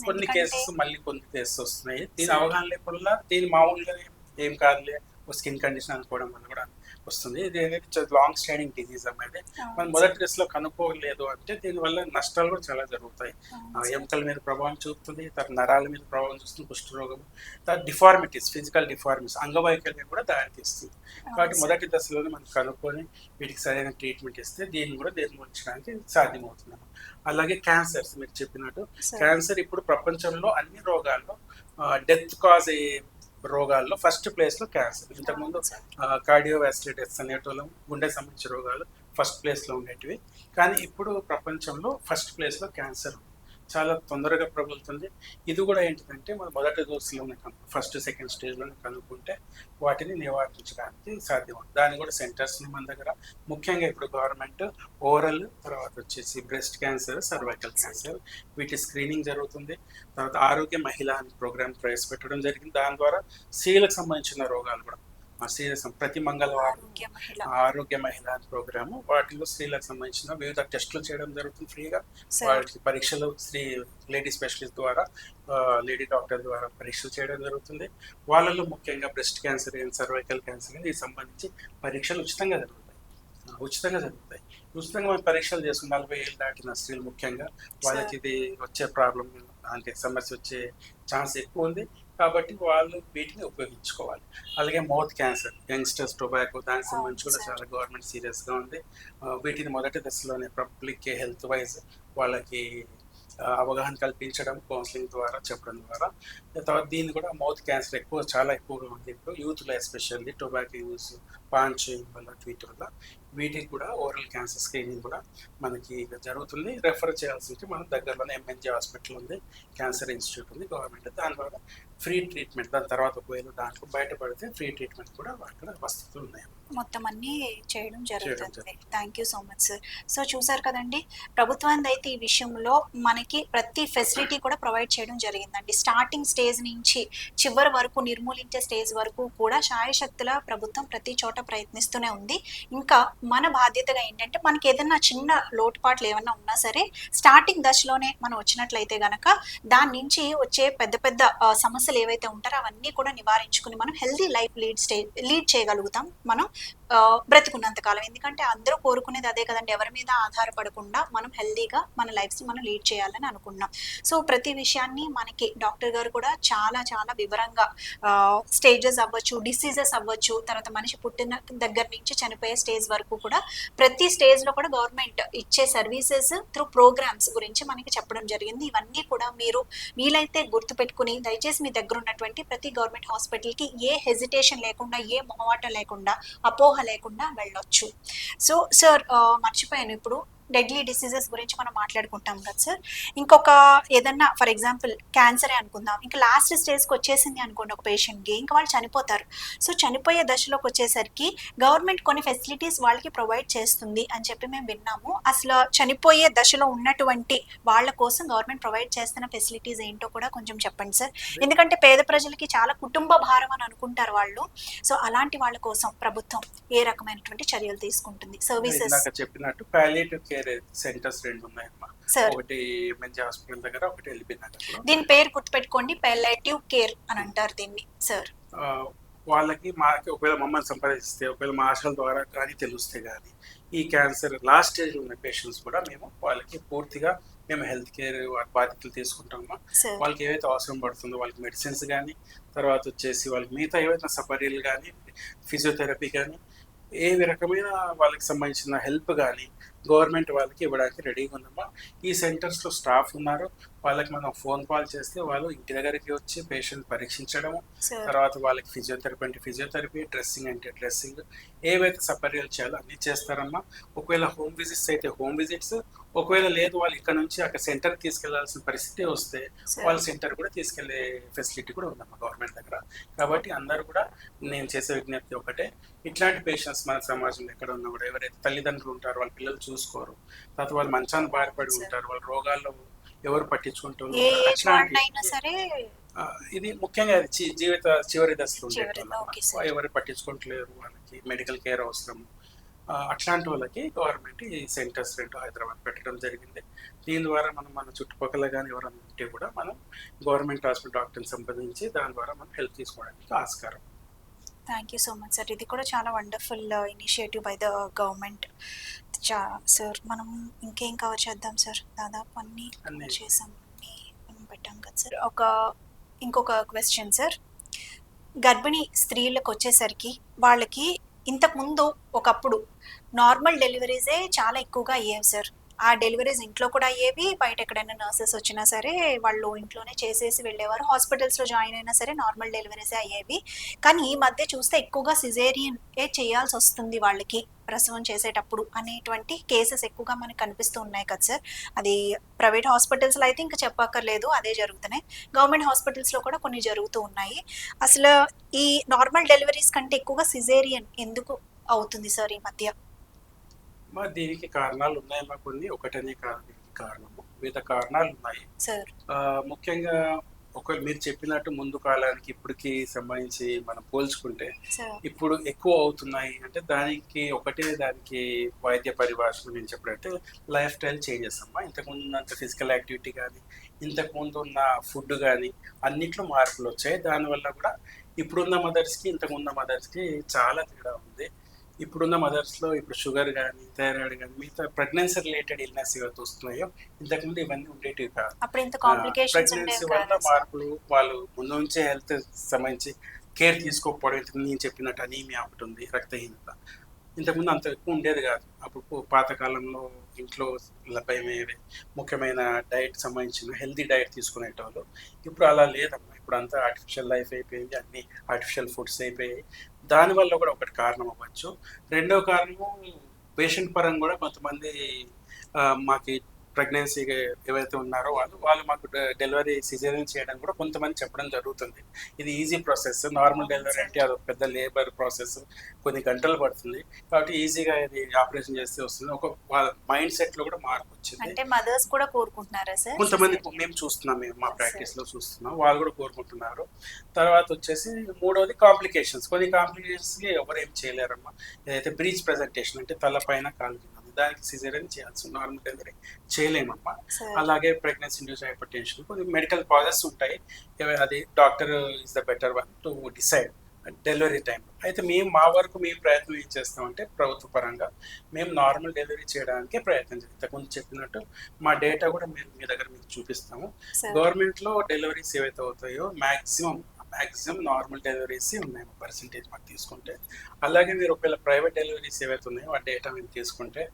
కొన్ని కేసెస్, మళ్ళీ కొన్ని కేసెస్ వస్తున్నాయి. దీని అవగాహన లేకుండా దీని మామూలుగా ఏం కాదులే స్కిన్ కండిషన్ అనుకోవడం వల్ల కూడా వస్తుంది. ఇది అనేది లాంగ్ స్టాండింగ్ డిజీజ్ అన్నది. మనం మొదటి దశలో కనుక్కోలేదు అంటే దీనివల్ల నష్టాలు కూడా చాలా జరుగుతాయి. ఎముకల మీద ప్రభావం చూపుతుంది, తర్వాత నరాల మీద ప్రభావం చూస్తుంది, కుష్ఠరోగం, తర్వాత డిఫార్మిటీస్, ఫిజికల్ డిఫార్మిటీస్, అంగవైకల్యం కూడా దారితీస్తుంది. కాబట్టి మొదటి దశలోనే మనం కనుక్కొని వీటికి సరైన ట్రీట్మెంట్ ఇస్తే దీన్ని కూడా నిర్మూలించడానికి సాధ్యమవుతుంది. అలాగే క్యాన్సర్స్ మీరు చెప్పినట్టు, క్యాన్సర్ ఇప్పుడు ప్రపంచంలో అన్ని రోగాల్లో డెత్ కాజ్ అయ్యే రోగాల్లో ఫస్ట్ ప్లేస్లో క్యాన్సర్. ఇంతకుముందు కార్డియోవాస్కులైటిస్ అనేటోళ్ళం, గుండె సంబంధించిన రోగాలు ఫస్ట్ ప్లేస్లో ఉండేటివి. కానీ ఇప్పుడు ప్రపంచంలో ఫస్ట్ ప్లేస్లో క్యాన్సర్ చాలా తొందరగా ప్రబలుతుంది. ఇది కూడా ఏంటిదంటే మన మొదటి దశలోనే ఫస్ట్ సెకండ్ స్టేజ్లోనే కనుక్కుంటే వాటిని నివారించడానికి సాధ్యం. దాన్ని కూడా సెంటర్స్ని మన దగ్గర ముఖ్యంగా ఇప్పుడు గవర్నమెంట్ ఓరల్, తర్వాత వచ్చేసి బ్రెస్ట్ క్యాన్సర్, సర్వైకల్ క్యాన్సర్ వీటి స్క్రీనింగ్ జరుగుతుంది. తర్వాత ఆరోగ్య మహిళ అని ప్రోగ్రామ్ ప్రవేశపెట్టడం జరిగింది. దాని ద్వారా స్త్రీలకు సంబంధించిన రోగాలు కూడా ప్రతి మంగళవారం ఆరోగ్య మహిళ ప్రోగ్రాము, వాటిలో స్త్రీలకు సంబంధించిన వివిధ టెస్టులు చేయడం జరుగుతుంది ఫ్రీగా. వాటికి పరీక్షలు లేడీ స్పెషలిస్ట్ ద్వారా, లేడీ డాక్టర్ ద్వారా పరీక్షలు చేయడం జరుగుతుంది. వాళ్ళలో ముఖ్యంగా బ్రెస్ట్ క్యాన్సర్, సర్వైకల్ క్యాన్సర్ దీనికి సంబంధించి పరీక్షలు ఉచితంగా జరుగుతాయి. ఉచితంగా మనం పరీక్షలు చేసుకుని 40 ఏళ్ళు దాటిన స్త్రీలు ముఖ్యంగా వాళ్ళకి ఇది వచ్చే ప్రాబ్లం అంటే సమస్య వచ్చే ఛాన్స్ ఎక్కువ ఉంది. కాబట్టి వాళ్ళు వీటిని ఉపయోగించుకోవాలి. అలాగే మౌత్ క్యాన్సర్, యంగ్స్టర్స్ టొబాకో, దానికి సంబంధించి కూడా చాలా గవర్నమెంట్ సీరియస్గా ఉంది. వీటిని మొదటి దశలోనే పబ్లిక్ హెల్త్ వైజ్ వాళ్ళకి అవగాహన కల్పించడం, కౌన్సిలింగ్ ద్వారా చెప్పడం ద్వారా. తర్వాత దీన్ని కూడా మౌత్ క్యాన్సర్ చాలా ఎక్కువగా ఉంది ఇప్పుడు యూత్లో, ఎస్పెషల్లీ టొబాకో యూస్, పాన్ చేయింగ్ వల్ల, వీటి వల్ల. వీటికి కూడా ఓరల్ క్యాన్సర్ స్క్రీనింగ్ కూడా మనకి జరుగుతుంది. రెఫర్ చేయాల్సి ఉంటే మన దగ్గరలోనే ఎంఎన్జే హాస్పిటల్ ఉంది, క్యాన్సర్ ఇన్స్టిట్యూట్ ఉంది గవర్నమెంట్. దాని ద్వారా ఫ్రీ ట్రీట్మెంట్, దాని తర్వాత ఒకవేళ దాంట్లో బయటపడితే ఫ్రీ ట్రీట్మెంట్ కూడా అక్కడ వసతులు ఉన్నాయి. మొత్తం అన్ని చేయడం జరుగుతుంది. Thank you so much sir. So చూసారు కదండి, ప్రభుత్వాన్ని అయితే ఈ విషయంలో మనకి ప్రతి ఫెసిలిటీ కూడా ప్రొవైడ్ చేయడం జరిగిందండి. స్టార్టింగ్ స్టేజ్ నుంచి చివరి వరకు, నిర్మూలించే స్టేజ్ వరకు కూడా శాయశక్తుల ప్రభుత్వం ప్రతి చోట ప్రయత్నిస్తూనే ఉంది. ఇంకా మన బాధ్యతగా ఏంటంటే మనకి ఏదైనా చిన్న లోటుపాట్లు ఏమన్నా ఉన్నా సరే స్టార్టింగ్ దశలోనే మనం వచ్చినట్లయితే గనక దాని నుంచి వచ్చే పెద్ద పెద్ద సమస్యలు ఏవైతే ఉంటారో అవన్నీ కూడా నివారించుకుని మనం హెల్దీ లైఫ్ లీడ్ చేయగలుగుతాం మనం బ్రతికున్నంత కాలం. ఎందుకంటే అందరూ కోరుకునేది అదే కదండి, ఎవరి మీద ఆధారపడకుండా మనం హెల్దీగా మన లైఫ్ని మనం లీడ్ చేయాలని అనుకున్నాం. సో ప్రతి విషయాన్ని మనకి డాక్టర్ గారు కూడా చాలా చాలా వివరంగా స్టేజెస్ అవ్వచ్చు, డిసీజెస్ అవ్వచ్చు, తర్వాత మనిషి పుట్టిన దగ్గర నుంచి చనిపోయే స్టేజ్ వరకు కూడా ప్రతి స్టేజ్లో కూడా గవర్నమెంట్ ఇచ్చే సర్వీసెస్ త్రూ ప్రోగ్రామ్స్ గురించి మనకి చెప్పడం జరిగింది. ఇవన్నీ కూడా మీరు వీలైతే గుర్తుపెట్టుకుని దయచేసి మీ దగ్గర ఉన్నటువంటి ప్రతి గవర్నమెంట్ హాస్పిటల్కి ఏ హెజిటేషన్ లేకుండా, ఏ మొహమాటం లేకుండా, అపోహ లేకుండా వెళ్ళొచ్చు. సో సార్ మర్చిపోయాను, ఇప్పుడు డెడ్లీ డిసీజెస్ గురించి మనం మాట్లాడుకుంటాం కదా సార్. ఇంకొక ఏదన్నా ఫర్ ఎగ్జాంపుల్ క్యాన్సరే అనుకుందాం, ఇంకా లాస్ట్ స్టేజ్కి వచ్చేసింది అనుకోండి ఒక పేషెంట్కి, ఇంకా వాళ్ళు చనిపోతారు. సో చనిపోయే దశలోకి వచ్చేసరికి గవర్నమెంట్ కొన్ని ఫెసిలిటీస్ వాళ్ళకి ప్రొవైడ్ చేస్తుంది అని చెప్పి మేము విన్నాము. అసలు చనిపోయే దశలో ఉన్నటువంటి వాళ్ళ కోసం గవర్నమెంట్ ప్రొవైడ్ చేస్తున్న ఫెసిలిటీస్ ఏంటో కూడా కొంచెం చెప్పండి సార్. ఎందుకంటే పేద ప్రజలకి చాలా కుటుంబ భారం అని అనుకుంటారు వాళ్ళు. సో అలాంటి వాళ్ళ కోసం ప్రభుత్వం ఏ రకమైనటువంటి చర్యలు తీసుకుంటుంది? సర్వీసెస్ చెప్పినట్టు పాలియేటివ్ కేర్ సెంటర్స్ 2 ఉన్నాయమ్మా. ఒకటి ఎంఎన్జే హాస్పిటల్ దగ్గర, ఒకటి ఎల్బీ నగర్లో. దీని పేరు గుర్తుపెట్టుకోండి, పాలియేటివ్ కేర్ అని అంటారు దీన్ని సార్. వాళ్ళకి మాకి ఒకవేళ మమ్మల్ని సంప్రదిస్తే, ఒకవేళ మా ఆశల ద్వారా కానీ తెలిస్తే కానీ ఈ క్యాన్సర్ లాస్ట్ స్టేజ్లో ఉన్న పేషెంట్స్ కూడా మేము వాళ్ళకి పూర్తిగా మేము హెల్త్ కేర్ బాధ్యతలు తీసుకుంటాము. వాళ్ళకి ఏవైతే అవసరం పడుతుందో వాళ్ళకి మెడిసిన్స్ కానీ, తర్వాత వచ్చేసి వాళ్ళకి మిగతా ఏవైతే సపరీలు కానీ, ఫిజియోథెరపీ కానీ, ఏ రకమైన వాళ్ళకి సంబంధించిన హెల్ప్ కానీ గవర్నమెంట్ వాళ్ళకి ఇవ్వడానికి రెడీగా ఉందమ్మా. ఈ సెంటర్స్లో స్టాఫ్ ఉన్నారు, వాళ్ళకి మనం ఫోన్ కాల్ చేస్తే వాళ్ళు ఇంటి దగ్గరికి వచ్చి పేషెంట్ పరీక్షించడము, తర్వాత వాళ్ళకి ఫిజియోథెరపీ అంటే ఫిజియోథెరపీ, డ్రెస్సింగ్ అంటే డ్రెస్సింగ్, ఏవైతే సపర్యలు చేయాలో అన్నీ చేస్తారమ్మా. ఒకవేళ హోమ్ విజిట్స్ అయితే హోమ్ విజిట్స్, ఒకవేళ లేదు వాళ్ళు ఇక్కడ నుంచి అక్కడ సెంటర్కి తీసుకెళ్లాల్సిన పరిస్థితి వస్తే వాళ్ళ సెంటర్ కూడా తీసుకెళ్లే ఫెసిలిటీ కూడా ఉందమ్మా గవర్నమెంట్ దగ్గర. కాబట్టి అందరూ కూడా నేను చేసే విజ్ఞప్తి ఒకటే, ఇట్లాంటి పేషెంట్స్ మన సమాజంలో ఎక్కడ ఉన్నా కూడా, ఎవరైతే తల్లిదండ్రులు ఉంటారో వాళ్ళ పిల్లలు చూసుకోరు, తర్వాత వాళ్ళు మంచాన్ని బారిపడి ఉంటారు, వాళ్ళ రోగాల్లో ఎవరు పట్టించుకుంటారు, ఇది ముఖ్యంగా జీవిత చివరి దశలో ఉండే ఎవరు పట్టించుకోవట్లేరు, వాళ్ళకి మెడికల్ కేర్ అవసరం. అట్లాంటి వాళ్ళకి గవర్నమెంట్ ఈ సెంటర్స్ 2 హైదరాబాద్ పెట్టడం జరిగింది. దీని ద్వారా మనం మన చుట్టుపక్కల కానీ ఎవరైనా ఉంటే కూడా మనం గవర్నమెంట్ హాస్పిటల్ డాక్టర్ని సంప్రదించి దాని ద్వారా మనం హెల్ప్ తీసుకోవడానికి ఆస్కారం. Thank you so much sir. ఇది కూడా చాలా wonderful initiative by the government. Sir మనం ఇంకేం కవర్ చేద్దాం సార్? దాదాపు అన్నీ అన్నీ. చేసాం, అన్నీ మనం పెట్టాం కదా సార్. ఇంకొక క్వశ్చన్ సార్. గర్భిణీ స్త్రీలకు వచ్చేసరికి వాళ్ళకి ఇంతకుముందు ఒకప్పుడు నార్మల్ డెలివరీసే చాలా ఎక్కువగా అయ్యేవి సార్. ఆ డెలివరీస్ ఇంట్లో కూడా అయ్యేవి, బయట ఎక్కడైనా నర్సెస్ వచ్చినా సరే వాళ్ళు ఇంట్లోనే చేసేసి వెళ్ళేవారు. హాస్పిటల్స్లో జాయిన్ అయినా సరే నార్మల్ డెలివరీసే అయ్యేవి. కానీ ఈ మధ్య చూస్తే ఎక్కువగా సిజేరియన్ చేయాల్సి వస్తుంది వాళ్ళకి ప్రసవం చేసేటప్పుడు అనేటువంటి కేసెస్ ఎక్కువగా మనకు కనిపిస్తూ ఉన్నాయి కదా సార్. అది ప్రైవేట్ హాస్పిటల్స్లో అయితే ఇంకా చెప్పక్కర్లేదు, అదే జరుగుతున్నాయి. గవర్నమెంట్ హాస్పిటల్స్లో కూడా కొన్ని జరుగుతూ ఉన్నాయి. అసలు ఈ నార్మల్ డెలివరీస్ కంటే ఎక్కువగా సిజేరియన్ ఎందుకు అవుతుంది సార్ ఈ మధ్య? మరి దీనికి కారణాలు ఉన్నాయమ్మా కొన్ని, ఒకటనే కాదు దీనికి కారణము, వివిధ కారణాలు ఉన్నాయి. సార్ ముఖ్యంగా మీరు చెప్పినట్టు ముందు కాలానికి ఇప్పటికి సంబంధించి మనం పోల్చుకుంటే సార్ ఇప్పుడు ఎక్కువ అవుతున్నాయి అంటే దానికి వైద్య పరిభాషలు నేను చెప్పినట్టు లైఫ్ స్టైల్ చేంజెస్ అమ్మా. ఇంతకుముందు ఉన్నంత ఫిజికల్ యాక్టివిటీ కానీ, ఇంతకుముందు ఉన్న ఫుడ్ కానీ అన్నిట్లో మార్పులు వచ్చాయి. దానివల్ల కూడా ఇప్పుడున్న మదర్స్కి ఇంతకుమున్న మదర్స్కి చాలా తేడా ఉంది. ఇప్పుడున్న మదర్స్లో ఇప్పుడు షుగర్ కానీ, థైరాయిడ్ కానీ, మిగతా ప్రెగ్నెన్సీ రిలేటెడ్ ఇల్నెస్ ఏవైతే వస్తున్నాయో ఇంతకుముందు ఇవన్నీ ఉండేటివి కాదు. అప్పుడు ఇంత కాంప్లికేషన్స్ ప్రెగ్నెన్సీ ఉండేవి వల్ల కాదు సార్. మార్పులు, వాళ్ళు ముందు నుంచే హెల్త్ సంబంధించి కేర్ తీసుకోకపోవడం, ఇంతకు నేను చెప్పినట్టు అనీమియా ఒకటి ఉంది, రక్తహీనత. ఇంతకుముందు అంత ఎక్కువ ఉండేది కాదు. అప్పుడు పాతకాలంలో ఇంట్లో లభ్యమయ్యేవి ముఖ్యమైన డైట్ సంబంధించిన హెల్తీ డైట్ తీసుకునేటోళ్ళు. ఇప్పుడు అలా లేదమ్మా. ఇప్పుడు అంతా ఆర్టిఫిషియల్ లైఫ్ అయిపోయింది, అన్ని ఆర్టిఫిషియల్ ఫుడ్స్ అయిపోయాయి. దానివల్ల కూడా ఒకటి కారణం అవ్వచ్చు. రెండో కారణము పేషెంట్ పరంగా కూడా కొంతమంది మాకు ప్రెగ్నెన్సీ ఏవైతే ఉన్నారో వాళ్ళు మాకు డెలివరీ సిజేరియన్ చేయడం కూడా కొంతమంది చెప్పడం జరుగుతుంది. ఇది ఈజీ ప్రాసెస్, నార్మల్ డెలివరీ అంటే అది పెద్ద లేబర్ ప్రాసెస్, కొన్ని గంటలు పడుతుంది. కాబట్టి ఈజీగా ఇది ఆపరేషన్ చేస్తే వస్తుంది. ఒక వాళ్ళ మైండ్ సెట్లో కూడా మార్పు వచ్చింది. అంటే మదర్స్ కూడా కోరుకుంటున్నారా సార్? కొంతమంది మేము చూస్తున్నాం, మేము మా ప్రాక్టీస్లో చూస్తున్నాం, వాళ్ళు కూడా కోరుకుంటున్నారు. తర్వాత వచ్చేసి మూడవది కాంప్లికేషన్స్. కొన్ని కాంప్లికేషన్స్కి ఎవరు ఏం చేయలేరమ్మా. ఏదైతే బ్రీచ్ ప్రెజెంటేషన్ అంటే తలపైన కాలు కింద, దానికి సిజేరియన్ చేయాల్సి, నార్మల్ డెలివరీ చేయలేమమ్మా. అలాగే ప్రెగ్నెన్సీ ఇండ్యూస్ హైపర్ టెన్షన్, కొన్ని మెడికల్ కాజెస్ ఉంటాయి. అది doctor is the better one to decide delivery time. అయితే మా వరకు మేము ప్రయత్నం ఏం చేస్తామంటే ప్రభుత్వ పరంగా మేము నార్మల్ డెలివరీ చేయడానికి ప్రయత్నం చేస్తాం. ఇంతకుముందు చెప్పినట్టు మా డేటా కూడా మీ దగ్గర మీకు చూపిస్తాము. గవర్నమెంట్లో డెలివరీస్ ఏవైతే అవుతాయో మ్యాక్సిమం నార్మల్ డెలివరీస్ ఉన్నాయి పర్సెంటేజ్ మాకు తీసుకుంటే. అలాగే మీరు ఒకవేళ ప్రైవేట్ డెలివరీస్ ఏవైతే ఉన్నాయో ఆ డేటా మేము తీసుకుంటే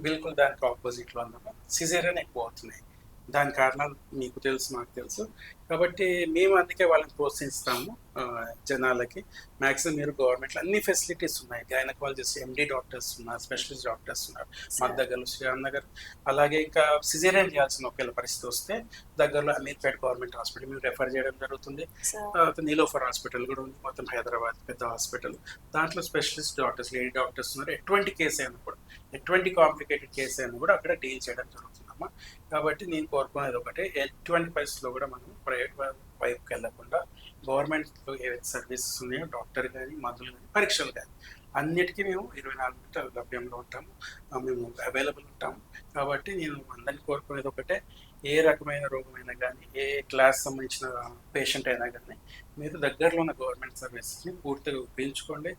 బిల్కుల్ దానికి ఆపోజిట్లో అన్నమాట సిజేరియన్ ఎక్కువ అవుతున్నాయి. దాని కారణాలు మీకు తెలుసు, మాకు తెలుసు. కాబట్టి మేము అందుకే వాళ్ళని ప్రోత్సహిస్తాము. జనాలకి మ్యాక్సిమం మీరు గవర్నమెంట్లో అన్ని ఫెసిలిటీస్ ఉన్నాయి. గైనకాలజిస్ట్, ఎండి డాక్టర్స్ ఉన్నారు, స్పెషలిస్ట్ డాక్టర్స్ ఉన్నారు మా దగ్గరలో, శ్రీరామ్ నగర్. అలాగే ఇంకా సిజేరియన్ చేయాల్సిన ఒకవేళ పరిస్థితి వస్తే దగ్గరలో అమీర్పేట గవర్నమెంట్ హాస్పిటల్ మేము రెఫర్ చేయడం జరుగుతుంది. తర్వాత నీలోఫర్ హాస్పిటల్ కూడా ఉంది, మొత్తం హైదరాబాద్ పెద్ద హాస్పిటల్. దాంట్లో స్పెషలిస్ట్ డాక్టర్స్, లేడీ డాక్టర్స్ ఉన్నారు. ఎటువంటి కేసు అయినా కూడా, ఎటువంటి కాంప్లికేటెడ్ కేసు అయినా కూడా అక్కడ డీల్ చేయడం జరుగుతుందమ్మా. కాబట్టి నేను కోరుకునేది ఒకటే, ఎటువంటి పరిస్థితుల్లో కూడా మనం ప్రైవేట్ వైపుకి వెళ్ళకుండా గవర్నమెంట్లో ఏవైతే సర్వీసెస్ ఉన్నాయో, డాక్టర్ కానీ, మందులు కానీ, పరీక్షలు కానీ, అన్నిటికీ మేము 24 గంటలు లభ్యంలో ఉంటాము, మేము అవైలబుల్ ఉంటాము. కాబట్టి నేను అందరినీ కోరుకునేది ఒకటే, ఏ రకమైన రోగమైనా కానీ, ఏ క్లాస్ సంబంధించిన పేషెంట్ అయినా కానీ మీరు దగ్గరలో ఉన్న గవర్నమెంట్ సర్వీసెస్ని పూర్తిగా ఉపయోగించుకోండి.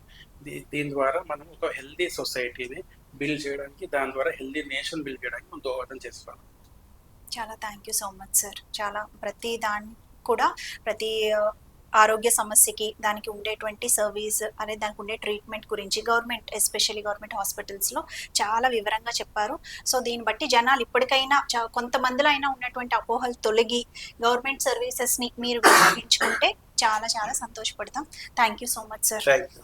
దీని ద్వారా మనం ఒక హెల్దీ సొసైటీని బిల్డ్ చేయడానికి, దాని ద్వారా హెల్దీ నేషన్ బిల్డ్ చేయడానికి మనం దోహదం చేస్తాం. చాలా thank you so much sir. చాలా ప్రతి దాన్ని కూడా, ప్రతి ఆరోగ్య సమస్యకి దానికి ఉండేటువంటి సర్వీస్ అనేది, దానికి ఉండే ట్రీట్మెంట్ గురించి గవర్నమెంట్, ఎస్పెషల్లీ గవర్నమెంట్ హాస్పిటల్స్లో చాలా వివరంగా చెప్పారు. సో దీన్ని బట్టి జనాలు ఇప్పటికైనా కొంతమందిలో అయినా ఉన్నటువంటి అపోహలు తొలగి గవర్నమెంట్ సర్వీసెస్ని మీరు వినియోగించుకుంటే చాలా చాలా సంతోషపడతాం. Thank you so much sir. Thank you.